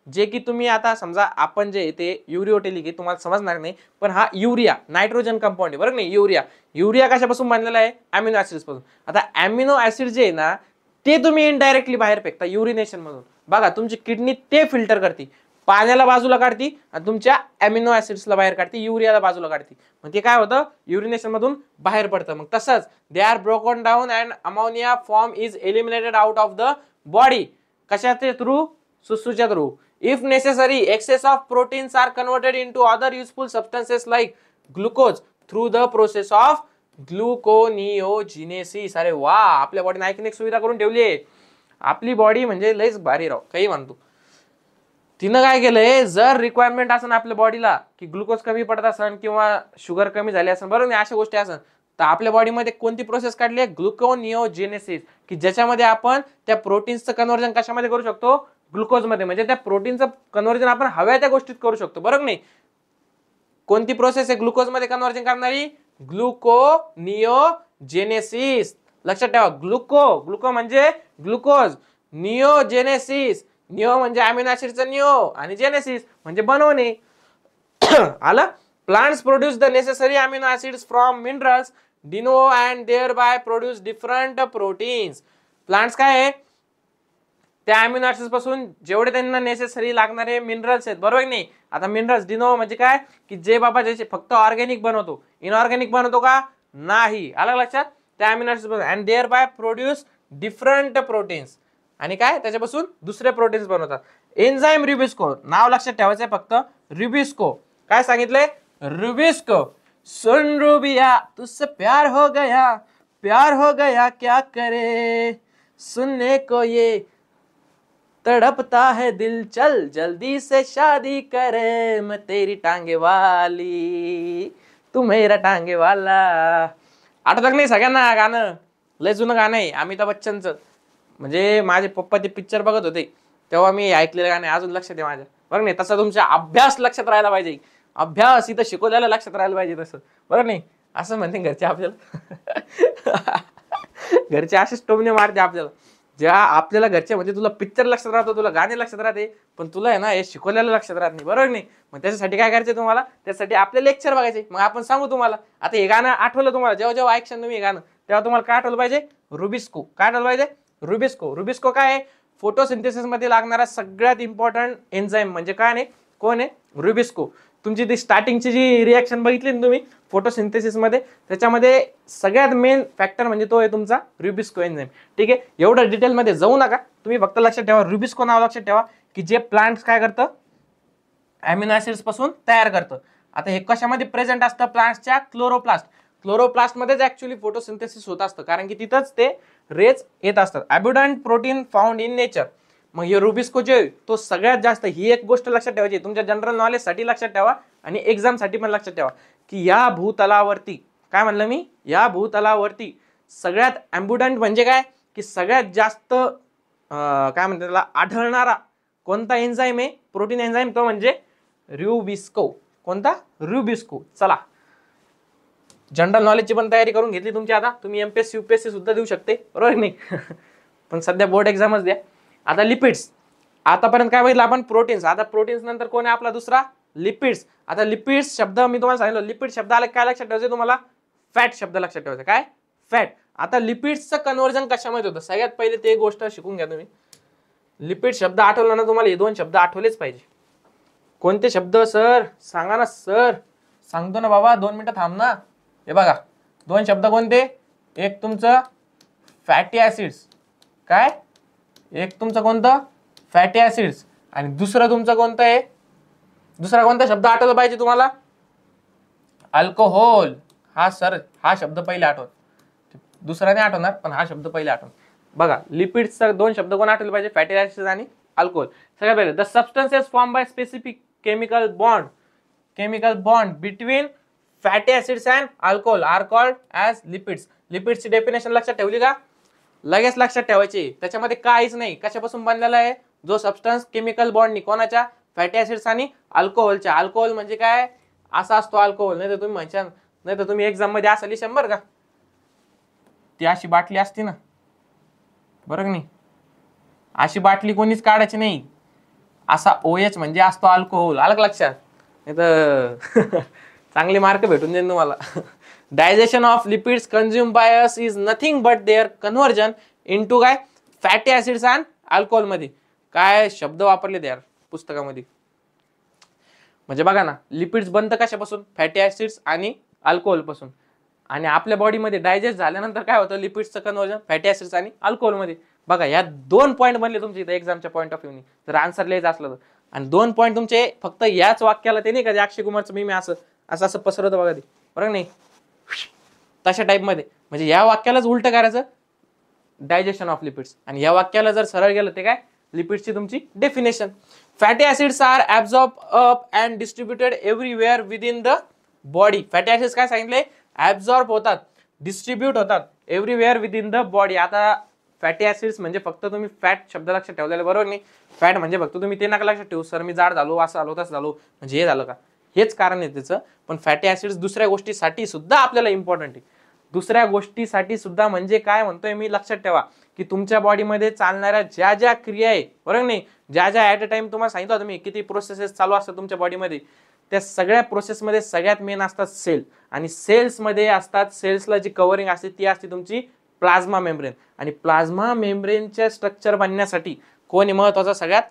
जे की तुम्ही आता समजा आपण जे ते युरिओटेलिक आहे, तुम्हाला समजणार नाही, पण हा युरिया नायट्रोजन कंपाऊंड आहे, बरोबर नाही. युरिया कशापासून बनलेला आहे, अमिनो ऍसिड्स पासून. आता अमिनो ऍसिड जे आहे ना, ते तुम्ही इनडायरेक्टली बाहेर फेकता युरिनेशन मधून. बघा तुमची किडनी ते फिल्टर करते, पाण्याला बाजूला काढती आणि तुमच्या अमिनो ऍसिड्सला बाहेर काढते, युरियाला बाजूला काढते. मग ते काय होतं, युरिनेशन मधून बाहेर पडतं. मग तसंच they are broken down and ammonia form is eliminated out of the body. कशाच्या थ्रू, सुसूच्या through. If necessary, excess of proteins are converted into other useful substances like glucose through the process of gluconeogenesis. अरे वा, आपल्या बॉडीने ऐकणे एक सुविधा करून ठेवली आहे. आपली बॉडी म्हणजे लयच भारी राव, काही म्हणतो. तिनं काय केलंय, जर रिक्वायरमेंट असेल आपल्या बॉडीला की ग्लुकोज कमी पडत असेल किंवा शुगर कमी झाली असेल, बरोबर नाही, अशा गोष्टी असेल, तर आपल्या बॉडीमध्ये कोणती प्रोसेस काढली आहे, ग्लुकोनिओजेनेसिस, की ज्याच्यामध्ये आपण त्या प्रोटीन्सचं कन्व्हर्जन कशामध्ये करू शकतो, ग्लुकोज मध्ये. म्हणजे त्या प्रोटीनचं कन्व्हर्जन आपण हव्या त्या गोष्टीत करू शकतो, बरोबर नाही. कोणती प्रोसेस आहे ग्लुकोज मध्ये कन्व्हर्जन करणारी, ग्लुकोनिओजेनेसिस. लक्षात ठेवा, ग्लुको म्हणजे ग्लुकोज, निओजेनेसिस, निओ म्हणजे अमिनो ऍसिडचा निओ, आणि जेनेसिस म्हणजे बनवणे. आलं. Plants produce the necessary amino acids from minerals डिनो and thereby produce different proteins. Plants काय आहे, त्या अमिनो ऍसिड्स पासून जेवढे त्यांना नेसेसरी लागणारे मिनरल्स आहेत, बरोबर नाही. आता मिनरल्स डिनो म्हणजे काय, की जे बाबा ज्याचे फक्त ऑर्गॅनिक बनवतो, इनऑर्गॅनिक बनवतो का नाही. आलं लक्षात. त्या amino acids and thereby produce different proteins, आणि काय त्याच्यापासून दुसरे प्रोटीन्स बनवतात. एन्झाइम रुबिस्को, नाव लक्षात ठेवायचं फक्त, रुबिस्को. काय सांगितलंय, रुबिस्को. सुन रूबिया तुझसे प्यार हो गया क्या करे, सुनने को ये तड़पता है दिल, चल जल्दी से शादी करे, मैं तेरी टांगे वाली तू मेरा टांगे वाला. आठवत नाही सगळ्यांना गाणं, लय जुनं गाणं आहे अमिताभ बच्चनचं. म्हणजे माझे पप्पा ते पिक्चर बघत होते तेव्हा मी ऐकलेलं गाणं अजून लक्षात आहे माझ्या, बरं नाही. तसं तुमचा अभ्यास लक्षात राहायला पाहिजे, अभ्यास इथं शिकवलेला लक्षात राहायला पाहिजे तसं, बरं नाही. असं म्हणते घरचे आपल्याला. घरचे असेच टोमणे मारते आपल्याला. ज्या आपल्याला घरचे म्हणजे तुला पिक्चर लक्षात राहतो, तुला गाणे लक्षात राहते, पण तुला आहे ना हे शिकवलेलं लक्षात राहत नाही, बरोबर नाही? मग त्याच्यासाठी काय करायचं तुम्हाला, त्यासाठी आपले लेक्चर बघायचे. मग आपण सांगू तुम्हाला, आता हे गाणं आठवलं तुम्हाला, जेव्हा जेव्हा ऐकशन तुम्ही हे गाणं, तेव्हा तुम्हाला काय आठवलं पाहिजे? रुबिस्को. काय आठवलं पाहिजे? रुबिस्को. रुबिस्को काय आहे? फोटोसिंथेसिस मध्ये लागणारा सगळ्यात इम्पॉर्टंट एन्झाईम म्हणजे काय नाही, कोण आहे? रुबिस्को. तुमची ती स्टार्टिंगची जी रिॲक्शन बघितली ना तुम्ही फोटोसिंथेसिस मध्ये, त्याच्यामध्ये सगळ्यात मेन फॅक्टर म्हणजे तो आहे तुमचा रुबिस्को एन्झाईम. ठीक आहे, एवढं डिटेलमध्ये जाऊ नका, तुम्ही फक्त लक्षात ठेवा रुबिस्को नाव लक्षात ठेवा, की जे प्लांट्स काय करतं, अॅमिनो ऍसिड्स पासून तयार करतं. आता हे कशामध्ये प्रेझेंट असतं? प्लांट्सच्या क्लोरोप्लास्ट. क्लोरोप्लास्ट मध्येच ऍक्च्युअली फोटोसिंथेसिस होत असतं, कारण की तिथंच ते रेज येत असतात. अबुडंट प्रोटीन फाउंड इन नेचर. मग हे रुबिस्को जे तो सगळ्यात जास्त, ही एक गोष्ट लक्षात ठेवायची तुमच्या जनरल नॉलेजसाठी लक्षात ठेवा आणि एक्झामसाठी पण लक्षात ठेवा, की या भूतलावरती, काय म्हणलं मी, या भूतलावरती सगळ्यात अबुडंट म्हणजे काय, की सगळ्यात जास्त काय म्हणतात त्याला, आढळणारा कोणता एन्झाईम आहे, प्रोटीन एन्झाईम, तो म्हणजे रुबिस्को. कोणता? रुबिस्को. चला, जनरल नॉलेजची पण तयारी करून घेतली तुमची. आता तुम्ही एमपीएससी यूपीएससी सुद्धा देऊ शकते, बरोबर नाही? पण सध्या बोर्ड एक्झामच द्या. आता लिपिड्स, आतापर्यंत काय बघितलं आपण? प्रोटीन्स. आता प्रोटीन्स नंतर कोण आहे आपला दुसरा? लिपिड्स. आता लिपिड्स शब्द मी तुम्हाला सांगितलं, लिपिड शब्द आला काय लक्षात ठेवायचं तुम्हाला? फॅट शब्द लक्षात ठेवायचा. काय? फॅट. आता लिपिड्सचं कन्व्हर्जन कशामध्ये होतं? सगळ्यात पहिले ते गोष्ट शिकून घ्या तुम्ही. लिपिड शब्द आठवला ना तुम्हाला, हे दोन शब्द आठवलेच पाहिजे. कोणते शब्द सर? सांगा ना सर. सांगतो ना बाबा, 2 मिनिटं थांब ना. हे बघा, दोन शब्द कोणते? एक तुमचं फॅटी ऍसिड्स. काय? एक तुमचं कोणतं? Fatty acids. आणि दुसरं तुमचं कोणतं आहे? दुसरा कोणता शब्द आठवला पाहिजे तुम्हाला? अल्कोहोल. हा सर, हा शब्द पहिले आठवत, दुसरा नाही आठवणार, पण हा शब्द पहिले आठवत. बघा, लिपिड्सचा दोन शब्द कोण आठवले पाहिजे? फॅटी ऍसिड्स आणि अल्कोहोल. सगळ्यात पहिले, the substances form by specific chemical bond between fatty acids and alcohol are called as lipids. लिपिड्सची डेफिनेशन लक्षात ठेवली का? लगेच लक्षात ठेवायची. त्याच्यामध्ये काहीच नाही. कशापासून बनलेला आहे? जो सबस्टन्स केमिकल बॉन्डनी, कोणाच्या? फॅटी ऍसिड्स आणि अल्कोहोलच्या. अल्कोहोल म्हणजे काय? असा असतो अल्कोहोल. नाही तर तुम्ही म्हणशाल, नाही तर तुम्ही एक्झाम मध्ये असली 100 का, ती अशी बाटली असते ना, बरोबर नाही? अशी बाटली कोणीच काढायची नाही. असा OH म्हणजे असतो अल्कोहोल. आलं का लक्षात? नाही तर चांगले मार्क भेटून देईन तुम्हाला. Digestion of lipids consume by us is nothing but their conversion into काय? फॅटी ऍसिड्स अँड अल्कोहोल मध्ये. काय शब्द वापरले त्या पुस्तकामध्ये? म्हणजे बघा ना, लिपिड्स बनतं कशापासून? फॅटी ऍसिड्स आणि अल्कोहोल पासून. आणि आपल्या बॉडीमध्ये डायजेस्ट झाल्यानंतर काय होतं? लिपिड्सचं कन्व्हर्जन फॅटी ऍसिड्स आणि अल्कोहोल मध्ये. बघा, या 2 पॉईंट बनले तुमचे इथे एक्झामच्या पॉईंट ऑफ व्ह्यूनी, जर आन्सर लिहायचं असलं तर. आणि 2 पॉईंट तुमचे फक्त याच वाक्याला, ते नाही का अक्षय कुमारचं मी असं असं असं पसरवतं बघा, ते बरोबर नाही, तशा टाईप मध्ये. म्हणजे या वाक्यालाच उलट करायचं, डायजेशन ऑफ लिपिड्स. आणि या वाक्याला जर सरळ गेलं ते काय? लिपिड्सची तुमची definition. Fatty acids are absorb up and distributed everywhere within the body. Fatty acids काय सांगितले? ऍब्सॉर्ब होतात, डिस्ट्रीब्यूट होतात everywhere within the body. आता फॅटी ऍसिड्स म्हणजे फक्त तुम्ही फॅट शब्द लक्षात ठेवलेला, बरोबर नाही? फॅट म्हणजे फक्त तुम्ही ते नका लक्षात ठेवू, सर मी जाड झालो, असं झालो, तसं झालो, म्हणजे हे झालं का? हेच कारण आहे त्याचं. पण फॅटी ऍसिड्स दुसऱ्या गोष्टीसाठी सुद्धा आपल्याला इम्पॉर्टंट आहे. दुसऱ्या गोष्टीसाठी सुद्धा म्हणजे काय म्हणतोय मी? लक्षात ठेवा, की तुमच्या बॉडीमध्ये चालणाऱ्या ज्या ज्या क्रिया आहे, बरोबर नाही, ज्या ज्या ऍट अ टाइम तुम्हाला सांगितलं तुम्ही किती प्रोसेसेस चालू असतात तुमच्या बॉडीमध्ये, त्या सगळ्या प्रोसेसमध्ये सगळ्यात मेन असतात सेल. आणि सेल्समध्ये असतात, सेल्सला जी कव्हरिंग असते ती असते तुमची प्लाझ्मा मेम्ब्रेन. आणि प्लाझ्मा मेम्ब्रेनच्या स्ट्रक्चर बनण्यासाठी कोण आहे महत्वाचा सगळ्यात?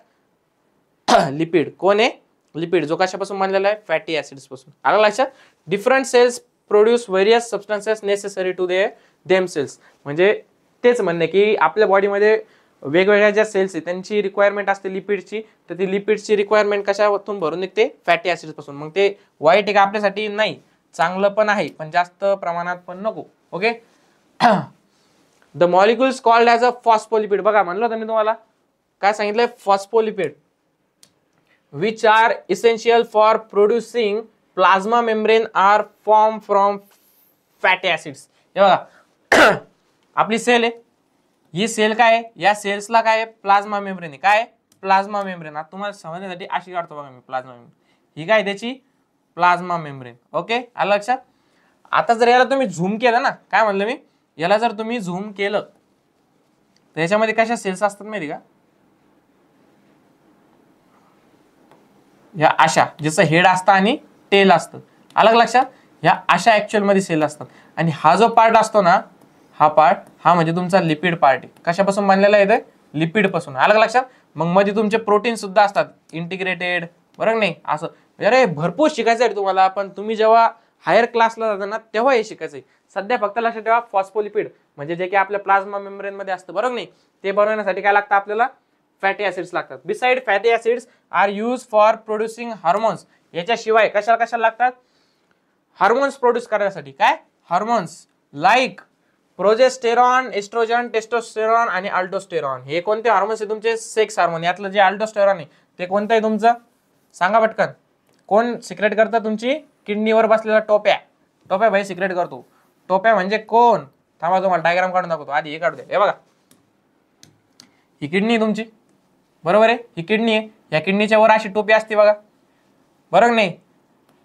लिपिड. कोण आहे? लिपिड. जो कशापासून बनलेला आहे? फॅटी ऍसिड्स पासून. आलं लक्षात? Different cells produce various substances necessary to them cells. म्हणजे तेच म्हणणे की आपल्या बॉडीमध्ये वेगवेगळ्या ज्या सेल्स आहेत त्यांची रिक्वायरमेंट असते लिपिडची, तर ती लिपिडची रिक्वायरमेंट कशातून भरून निघते? फॅटी ऍसिड्स पासून. मग ते वाईट आहे का आपल्यासाठी? नाही, चांगलं पण आहे, पण जास्त प्रमाणात पण नको. Okay. The molecules called as a phospholipid. बघा, म्हणलं होतं मी तुम्हाला, काय सांगितलंय? Phospholipid which are essential for producing plasma membrane are formed from fatty acids. हे बघा, आपली सेल आहे, ही सेल काय आहे? या सेल्सला काय आहे? प्लाझ्मा मेम्ब्रेन आहे. काय? Plasma membrane. आता तुम्हाला समजण्यासाठी अशी काढतो बघा मी प्लाझ्मा मेम्ब्रेन. ही काय? त्याची प्लाझ्मा मेम्ब्रेन. ओके, आलं लक्षात? आता जर याला तुम्ही झूम केलं ना, काय म्हणलं मी? याला जर तुम्ही झूम केलं तर याच्यामध्ये कशा सेल्स असतात माहिती का, ह्या अशा, ज्याचं हेड असतं आणि टेल असतं, अलग लक्षात, ह्या अशा ऍक्च्युअल मध्ये सेल असतात. आणि हा जो पार्ट असतो ना, हा पार्ट हा म्हणजे तुमचा लिपिड पार्ट आहे. कशापासून बनलेला आहे? लिपिड पासून, अलग लक्षात. मग मध्ये तुमचे प्रोटीन सुद्धा असतात इंटिग्रेटेड, बरोबर नाही? असं अरे भरपूर शिकायचं आहे तुम्हाला, पण तुम्ही जेव्हा हायर क्लासला जाता ना तेव्हा हे शिकायचंय. सध्या फक्त लक्षात ठेवा फॉस्फोलिपिड म्हणजे जे की आपल्या प्लाझ्मा मेम्ब्रेन मध्ये असतं, बरोबर नाही? ते बनवण्यासाठी काय लागतं आपल्याला? फॅटी ऍसिड्स लागतात. Beside fatty acids are use for producing hormones. याच्याशिवाय कशाला कशाला लागतात? हार्मोन्स प्रोड्यूस करण्यासाठी. काय? Hormones like progesterone, estrogen, testosterone आणि अल्डोस्टेरॉन. हे कोणते हार्मोन्स आहे तुमचे? Sex hormone. यातलं जे अल्डोस्टेरॉन आहे ते कोणतं आहे तुमचं? सांगा पटकन. कोण सिक्रेट करतं? तुमची किडनीवर बसलेला टोप्या. टोप्या भाई सिक्रेट करतो. टोप्या म्हणजे कोण? थांबा तुम्हाला डायग्राम काढून दाखवतो. आधी हे काढू दे. हे बघा, ही किडनी तुमची, बरोबर आहे? ही किडनी आहे. या किडनीच्या वर अशी टोपी असते बघा, बरोबर नाही?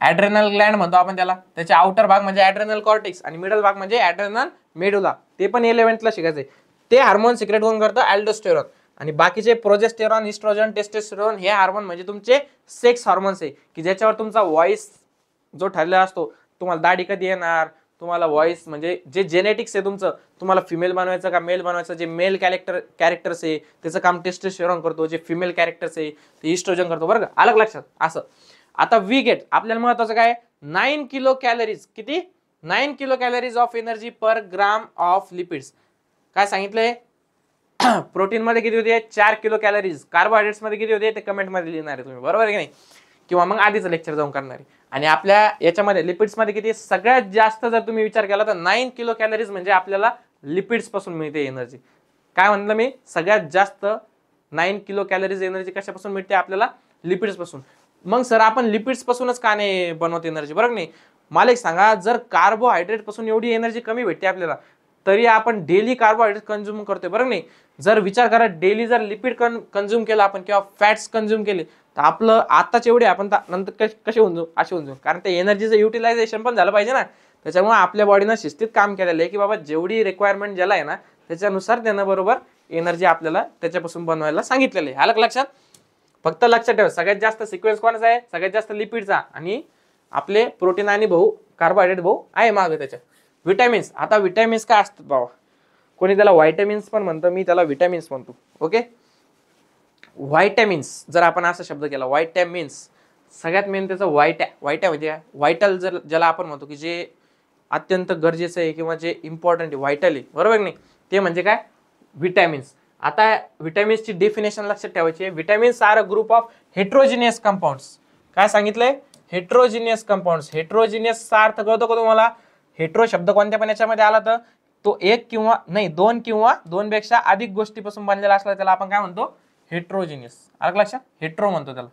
ऍड्रेनल ग्लँड म्हणतो आपण त्याला. त्याचे आउटर भाग म्हणजे ऍड्रेनल कॉर्टेक्स आणि मिडल भाग म्हणजे ऍड्रेनल मेडुला. ते पण 11th शिकायचंय. ते हार्मोन सिक्रेट कोण करतं? अल्डोस्टेरॉन. आणि बाकीचे प्रोजेस्टेरॉन, इस्ट्रोजन, टेस्टोस्टेरॉन हे हार्मोन म्हणजे तुमचे सेक्स हार्मोन्स आहे, की ज्याच्यावर तुमचा व्हॉइस जो ठरलेला असतो. तुम्हाला दाढी कधी येणार, तुम्हाला व्हॉइस म्हणजे जे जेनेटिक्स आहे तुमचं, तुम्हाला फिमेल बनवायचं का मेल बनवायचं, जे मेल कॅरेक्टर्स आहे त्याचं काम टेस्टोस्टेरॉन करतो, जे फिमेल कॅरेक्टर्स आहे ते इस्ट्रोजन करतो, बरं का? अलग लक्षात. असं आता वी गेट, आपल्याला महत्वाचं काय? 9 किलो कॅलरीज. किती? 9 kilo calories of energy per gram of lipids. काय सांगितलंय? प्रोटीन मध्ये किती होते? 4 किलो कॅलरीज. कार्बोहायड्रेट्स मध्ये किती होते ते कमेंट मध्ये लिहिणार आहे तुम्ही, बरोबर आहे की नाही? किंवा मग आधीचं लेक्चर जाऊन करणार आहे. आणि आपल्या याच्यामध्ये लिपिड्स मध्ये किती? सगळ्यात जास्त जर तुम्ही विचार केला तर 9 किलो कॅलरीज म्हणजे आपल्याला लिपिड्स पासून मिळते एनर्जी. काय म्हणलं मी? सगळ्यात जास्त 9 किलो कॅलरीज एनर्जी कशापासून मिळते आपल्याला? लिपिड्स पासून. मग सर आपण लिपिड्स पासूनच का नाही बनवत एनर्जी, बरोबर नाही? मला एक सांगा, जर कार्बोहायड्रेट पासून एवढी एनर्जी कमी भेटते आपल्याला, तरी आपण डेली कार्बोहायड्रेट कंझ्युम करतोय, बरोबर नाही? जर विचार करा, डेली जर लिपिड कंझ्युम केलं आपण किंवा फॅट्स कंझ्युम केले तर आपलं आताच एवढे आपण नंतर कसे होऊन जाऊ? असे होऊन जाऊ. कारण ते एनर्जीचं युटिलायझेशन पण झालं पाहिजे ना. त्याच्यामुळे आपल्या बॉडीनं शिस्तीत काम केलेलं आहे की बाबा जेवढी रिक्वायरमेंट ज्याला आहे ना त्याच्यानुसार त्यानं बरोबर एनर्जी आपल्याला त्याच्यापासून बनवायला सांगितलेलं आहे. आलं लक्षात? फक्त लक्षात ठेवा, सगळ्यात जास्त सिक्वेन्स कोणाचा आहे? सगळ्यात जास्त लिपिडचा, आणि आपले प्रोटीन आणि कार्बोहायड्रेट आहे मागे त्याच्या. विटॅमिन्स. आता विटॅमिन्स काय असतात बाबा? कोणी त्याला व्हायटॅमिन्स पण म्हणतं, मी त्याला विटॅमिन्स म्हणतो. ओके, व्हायटॅमिन्स जर आपण असा शब्द केला व्हायटॅमिन्स, सगळ्यात मेन त्याचं व्हायटॅ म्हणजे काय? व्हायटल जर ज्याला आपण म्हणतो की जे अत्यंत गरजेचं आहे किंवा जे इम्पॉर्टंट आहे, व्हायटल आहे, बरोबर नाही? ते म्हणजे काय? विटॅमिन्स. आता विटॅमिन्सची डेफिनेशन लक्षात ठेवायची आहे. Vitamins are a group of heterogeneous compounds. काय सांगितलंय? Heterogeneous compounds. हेट्रोजिनियसचा अर्थ कळतो का तुम्हाला? हेट्रो शब्द कोणत्या पण याच्यामध्ये आला तर तो एक किंवा नाही, दोन किंवा दोनपेक्षा अधिक गोष्टीपासून बनलेला असला त्याला आपण काय म्हणतो? हेट्रोजिनियस. आलं लक्षात? हेट्रो म्हणतो त्याला.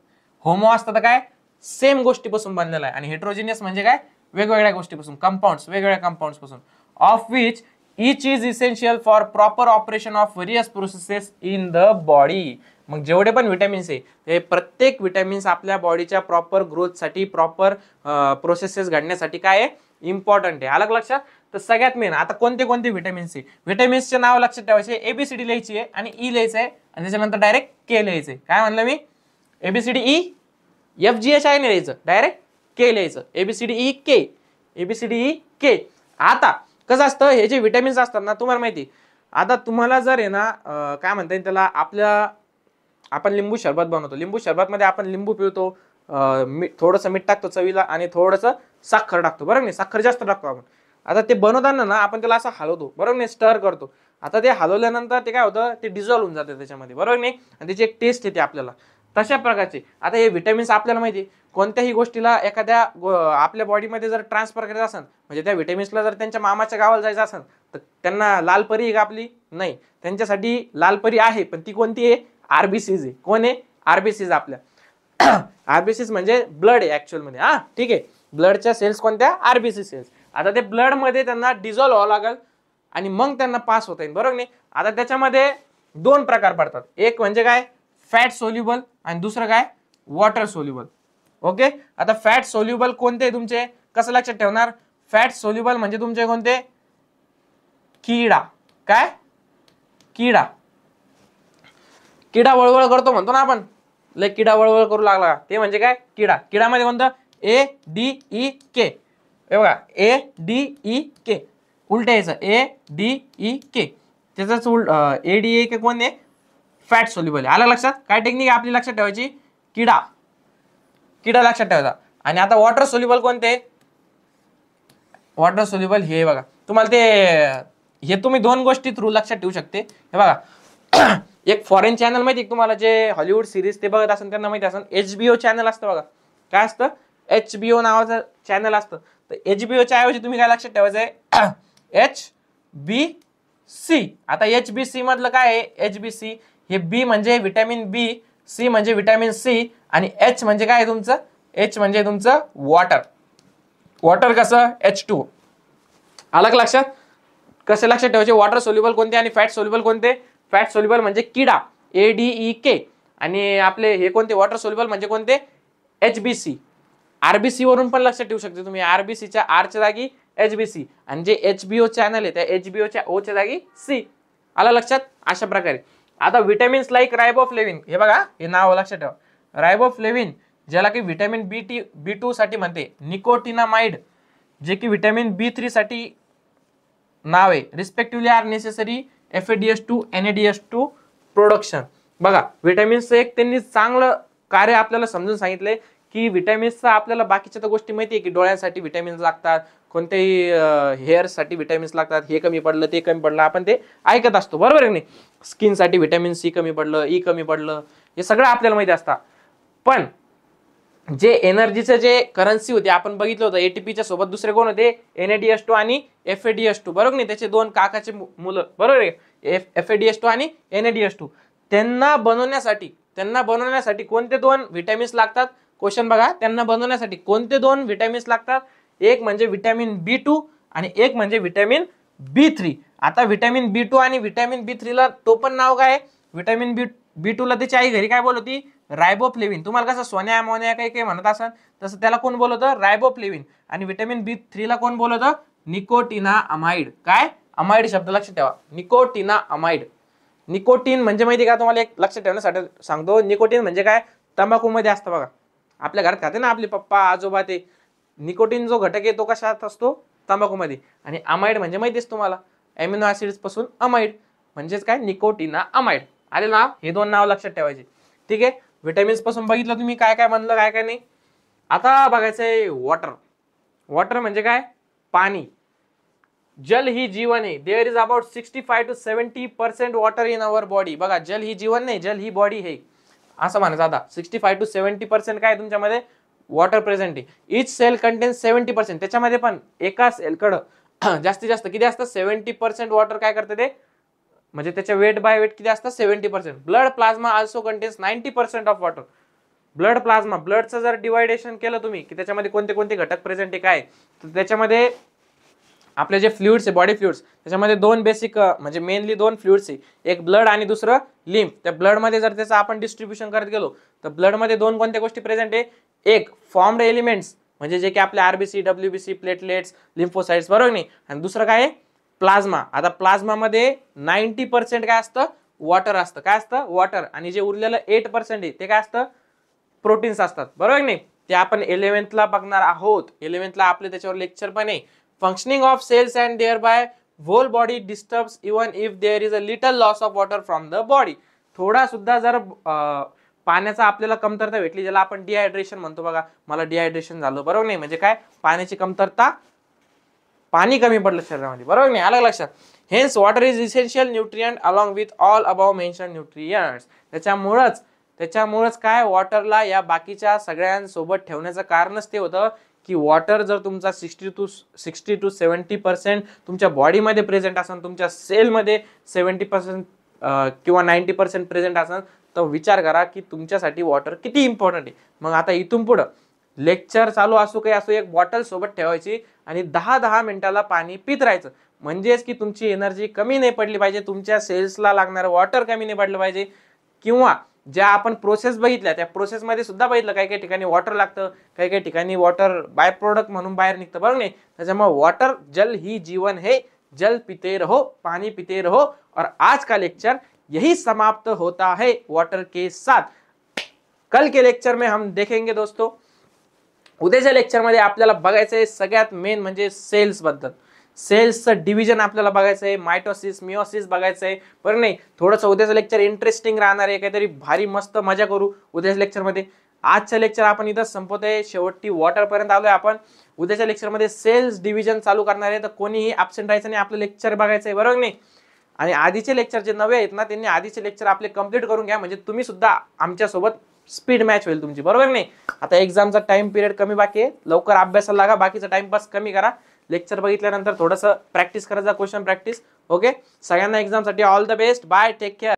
होमो असतं तर काय? सेम गोष्टीपासून बनलेला आहे. आणि हेट्रोजिनियस म्हणजे काय? वेगवेगळ्या गोष्टीपासून, कंपाऊंड्स, वेगवेगळ्या कंपाऊंड्स पासून. Of which each is essential for proper operation of various processes in the body. मग जेवढे पण विटॅमिन्स आहे ते प्रत्येक विटॅमिन्स आपल्या बॉडीच्या प्रॉपर ग्रोथसाठी, प्रॉपर प्रोसेसेस घडण्यासाठी काय आहे? इम्पॉर्टंट आहे. अलग लक्षात? तर सगळ्यात मेन आता कोणते कोणते विटॅमिन्स आहे? विटॅमिन्सचे नाव लक्षात ठेवायचे. एबीसीडी लिहायची आहे आणि ई लिहायचं आहे आणि त्याच्यानंतर डायरेक्ट के लिहायचं आहे. काय म्हणलं मी? एबीसीडी ई, FGH आहे नाही लिहायचं, डायरेक्ट के लिहायचं. एबीसीडी ई के, एबीसीडी ई के. आता कसं असतं, हे जे विटॅमिन्स असतात ना, तुम्हाला माहिती, आता तुम्हाला जर आहे ना काय म्हणता येईल त्याला, आपण लिंबू शरबत बनवतो. लिंबू शरबत मध्ये आपण लिंबू पिळतो, थोडंसं मीठ टाकतो चवीला आणि थोडंसं साखर टाकतो, बरोबर नाही? साखर जास्त टाकतो आपण. आता ते बनवताना ना आपण त्याला असं हलवतो, बरोबर नाही? स्टर करतो. आता ते हलवल्यानंतर ते काय होतं? ते डिझॉल्व्ह होऊन जाते त्याच्यामध्ये, बरोबर नाही? आणि त्याची एक टेस्ट येते आपल्याला. तशा प्रकारचे आता हे विटॅमिन्स आपल्याला माहिती, कोणत्याही गोष्टीला एखाद्या आपल्या बॉडीमध्ये जर ट्रान्सफर करायचं असेल, म्हणजे त्या विटॅमिन्सला जर त्यांच्या मामाच्या गावाला जायचं असेल तर त्यांना लालपरी आहे का आपली? नाही. त्यांच्यासाठी लालपरी आहे, पण ती कोणती आहे? आरबीसीज आहे. कोण आहे? आरबीसीज आपल्या. आरबीसीज म्हणजे ब्लड आहे ऍक्च्युअल मध्ये. हा ठीक आहे, ब्लडच्या सेल्स कोणत्या? RBC cells. आता ते ब्लड मध्ये त्यांना डिझॉल्व्ह व्हावं लागेल आणि मग त्यांना पास होता येईल, बरोबर नाही? आता त्याच्यामध्ये दोन प्रकार पडतात. एक म्हणजे काय? फॅट सोल्युबल आणि दुसरं काय? Water soluble. ओके, आता फॅट सोल्युबल कोणते तुमचे? कसं लक्षात ठेवणार? फॅट सोल्युबल म्हणजे तुमचे कोणते? किडा. काय? किडा. किडा वळवळ करतो म्हणतो ना आपण, लय किडा वळवळ करू लागला, ते म्हणजे काय किडा. किडामध्ये कोणतं ADEK, हे बघा ADEK उलट यायचं ADEK, त्याचाच उलट ADEK कोण आहे, फॅट सोल्युबल. आलं लक्षात. काय टेक्निक आहे आपली लक्षात ठेवायची, किडा लक्षात ठेवायचा. आणि आता वॉटर सोल्युबल कोणते, वॉटर सोल्युबल हे बघा तुम्हाला ते, हे तुम्ही दोन गोष्टी थ्रू लक्षात ठेवू शकते. हे बघा एक फॉरेन चॅनल माहिती आहे तुम्हाला, जे हॉलिवूड सिरीज ते बघत असेल त्यांना माहिती असेल, HBO चॅनल असतं बघा. काय असतं, HBO नावाचं चॅनल असतं. तर HBOच्या ऐवजी तुम्ही काय लक्षात ठेवायचं आहे HBC. आता HBC मधलं काय आहे, HBC हे बी म्हणजे व्हिटॅमिन बी, सी म्हणजे व्हिटॅमिन सी, आणि H म्हणजे काय तुमचं, H म्हणजे तुमचं वॉटर. वॉटर कसं H2. अलग लक्षात. कसे लक्षात ठेवायचे, वॉटर सोल्युबल कोणते आणि फॅट सोल्युबल कोणते. फॅट सोल्युबल म्हणजे किडा ADEK, आणि आपले हे कोणते वॉटर सोल्युबल म्हणजे कोणते HBC. RBC वरून पण लक्षात ठेवू शकते तुम्ही, RBC च्या R च्या जागी HBC, आणि जे HBO चॅनल आहे त्या HBO च्या O च्या जागी C. आला लक्षात. अशा प्रकारे आता विटॅमिन्स लाईक रायबोफ्लेविन, हे बघा हे नाव लक्षात ठेवा, रायबोफ्लेविन ज्याला की विटॅमिन B2 साठी म्हणते, निकोटिनामाइड जे की विटॅमिन B3 साठी नाव आहे, respectively R necessary FADH2 NADH2 production. बघा विटॅमिन्सचं एक त्यांनी चांगलं कार्य आपल्याला समजून सांगितलंय की विटॅमिन्सचा आपल्याला बाकीच्या तर गोष्टी माहिती आहे की डोळ्यांसाठी विटॅमिन्स लागतात, कोणत्याही हेअरसाठी विटॅमिन्स लागतात, हे कमी पडलं ते कमी पडलं आपण ते ऐकत असतो, बरोबर आहे नाही. स्किनसाठी विटॅमिन C कमी पडलं, E कमी पडलं, हे सगळं आपल्याला माहिती असतं. पण जे एनर्जीचे जे करन्सी होते आपण बघितलं होतं, ATPच्या सोबत दुसरे कोण होते, NADH2 आणि FADH2, बरोबर नाही. त्याचे दोन काकाचे मुलं, बरोबर आहे, FADH2 आणि NADH2. त्यांना बनवण्यासाठी कोणते दोन विटॅमिन्स लागतात, क्वेश्चन बघा, त्यांना बनवण्यासाठी कोणते दोन विटॅमिन्स लागतात, एक म्हणजे विटॅमिन B2 आणि एक म्हणजे विटॅमिन B3. आता विटॅमिन B2 आणि विटॅमिन B3 ला तो पण नाव काय, विटॅमिन B2 ला त्याची आई घरी काय बोलवती, रायबोफ्लेविन. तुम्हाला कसं सोन्या अमोनिया काही म्हणत असाल तसं त्याला कोण बोलवतं, रायबोफ्लेविन. आणि विटॅमिन B3 ला कोण बोलवतं, निकोटिनामाइड. काय, अमाइड शब्द लक्षात ठेवा, निकोटिनामाइड. निकोटीन म्हणजे माहिती का तुम्हाला, एक लक्षात ठेवण्यासाठी सांगतो, निकोटीन म्हणजे काय, तंबाखू मध्ये असतं बघा, आपल्या घरात खाते ना आपले पप्पा आजोबा, ते निकोटीन जो घटक आहे तो कशात असतो, तंबाखू मध्ये. आणि अमाइड म्हणजे माहितीच तुम्हाला, अमिनो ऍसिड्स पासून अमाइड म्हणजेच काय, निकोटिनामाइड. आले नाव, हे दोन नाव लक्षात ठेवायचे. ठीक आहे. विटॅमिन्स पासून बघितलं तुम्ही काय काय म्हणलं, काय काय नाही. आता बघायचंय वॉटर. वॉटर म्हणजे काय, पाणी. जल ही जीवन आहे. There is about 65 to 70% water in our body. बघा, जल ही जीवन नाही, जल ही बॉडी आहे असं म्हणायचं. आता 65 to 70% काय तुमच्यामध्ये वॉटर प्रेझेंट आहे. इच सेल कंटेन्स 70%. त्याच्यामध्ये पण एका सेलकडं जास्तीत जास्त किती असतं, 70% वॉटर काय करते ते, म्हणजे त्याच्या वेट बाय वेट किती असतं, 70%. Blood plasma also contains 90% of water. Blood plasma, ब्लडचं जर डिवायडेशन केलं तुम्ही की त्याच्यामध्ये कोणते कोणते घटक प्रेझेंट आहे काय, तर त्याच्यामध्ये आपले जे फ्लुइड्स आहे, बॉडी फ्लुइड्स, त्याच्यामध्ये दोन बेसिक म्हणजे मेनली दोन फ्लुइड्स आहे, एक ब्लड आणि दुसरं लिम्फ. त्या ब्लड मध्ये जर त्याचं आपण डिस्ट्रीब्युशन करत गेलो तर ब्लड मध्ये दोन कोणत्या गोष्टी प्रेझेंट आहे, एक फॉर्म्ड एलिमेंट्स म्हणजे जे की आपले RBC WBC प्लेटलेट्स लिम्फोसाइट्स, बरोबर नाही. आणि दुसरं काय आहे, प्लाझ्मा. आता प्लाझ्मा मध्ये 90% काय असतं, वॉटर असतं. काय असतं, वॉटर. आणि जे उरलेलं 8% आहे ते काय असतं, प्रोटीन्स असतात, बरोबर नाही. ते आपण 11th ला बघणार आहोत. 11th ला आपले त्याच्यावर लेक्चर पण आहे. Functioning of cells and thereby whole body disturbs even if there is a little loss of water from the body. थोडा सुद्धा जर पाण्याचा आपल्याला कमतरता भेटली, ज्याला आपण डिहायड्रेशन म्हणतो, बघा मला डिहायड्रेशन झालं, बरोबर नाही, म्हणजे काय, पाण्याची कमतरता, पाणी कमी पडलं शरीरामध्ये, बरोबर नाही. आलं लक्षात. Hence water is essential nutrient along with all above mention nutrients. त्याच्यामुळेच काय, वॉटरला या बाकीच्या सगळ्यांसोबत ठेवण्याचं कारणच ते होतं की वॉटर जर तुमचा 60 to 70% तुमच्या बॉडीमध्ये प्रेझेंट असेल, तुमच्या सेलमध्ये 70% किंवा 90% प्रेझेंट असेल, तर विचार करा की तुमच्यासाठी वॉटर किती इम्पॉर्टंट आहे. मग आता इथून पुढं लेक्चर चालू असो काही असो, एक बॉटल सोबत ठेवायची आणि 10-10 मिनिटाला पाणी पित राहायचं. म्हणजेच की तुमची एनर्जी कमी नाही पडली पाहिजे, तुमच्या सेल्सला लागणारं वॉटर कमी नाही पडलं पाहिजे. किंवा ज्या आपण प्रोसेस बघितल्या त्या प्रोसेसमध्ये सुद्धा बघितलं काही काही ठिकाणी वॉटर लागतं, काही काही ठिकाणी वॉटर बाय प्रोडक्ट म्हणून बाहेर निघतं, बरोबर नाही. त्याच्यामुळे वॉटर, जल ही जीवन है, जल पीते रहो, पानी पीते रहो. और आज का लेक्चर यही समाप्त होता है वाटर के साथ। कल के लेक्चर में हम देखेंगे दोस्तों, उद्याच्या लेक्चर मध्ये आपल्याला बघायचंय सगळ्यात मेन म्हणजे सेल्स बद्दल, सेल्सचं डिव्हिजन आपल्याला बघायचंय, मायटोसिस मिओसिस बघायचंय, बरं नाही थोडंसं उद्याचं लेक्चर इंटरेस्टिंग राहणार आहे, काहीतरी भारी मस्त मजा करू उद्याच्या लेक्चर मध्ये। आजचं लेक्चर आपण इथं संपवतोय, शेवटी वॉटर पर्यंत आलोय आपण। उद्याच्या लेक्चर मध्ये सेल्स डिव्हिजन चालू करणार आहे, तर कोणीही ऍब्सेंट राहायचं नाही, आपलं लेक्चर बघायचंय बरोबर नाही। आणि आधीचे लेक्चर जे नवे आहेत ना, त्यांनी आधीचे लेक्चर आपले कंप्लीट करून घ्या, म्हणजे तुम्ही सुद्धा आमच्या सोबत स्पीड मॅच होईल तुमची बरोबर नाही। आता एक्झामचा टाइम पिरियड कमी बाकी आहे, लवकर अभ्यासाला लागा, बाकीचा टाइमपास कमी करा। लेक्चर बघितल्यानंतर थोडंसं प्रॅक्टिस करायचा, क्वेश्चन प्रॅक्टिस। ओके, सगळ्यांना एक्झामसाठी all the best, bye, take care.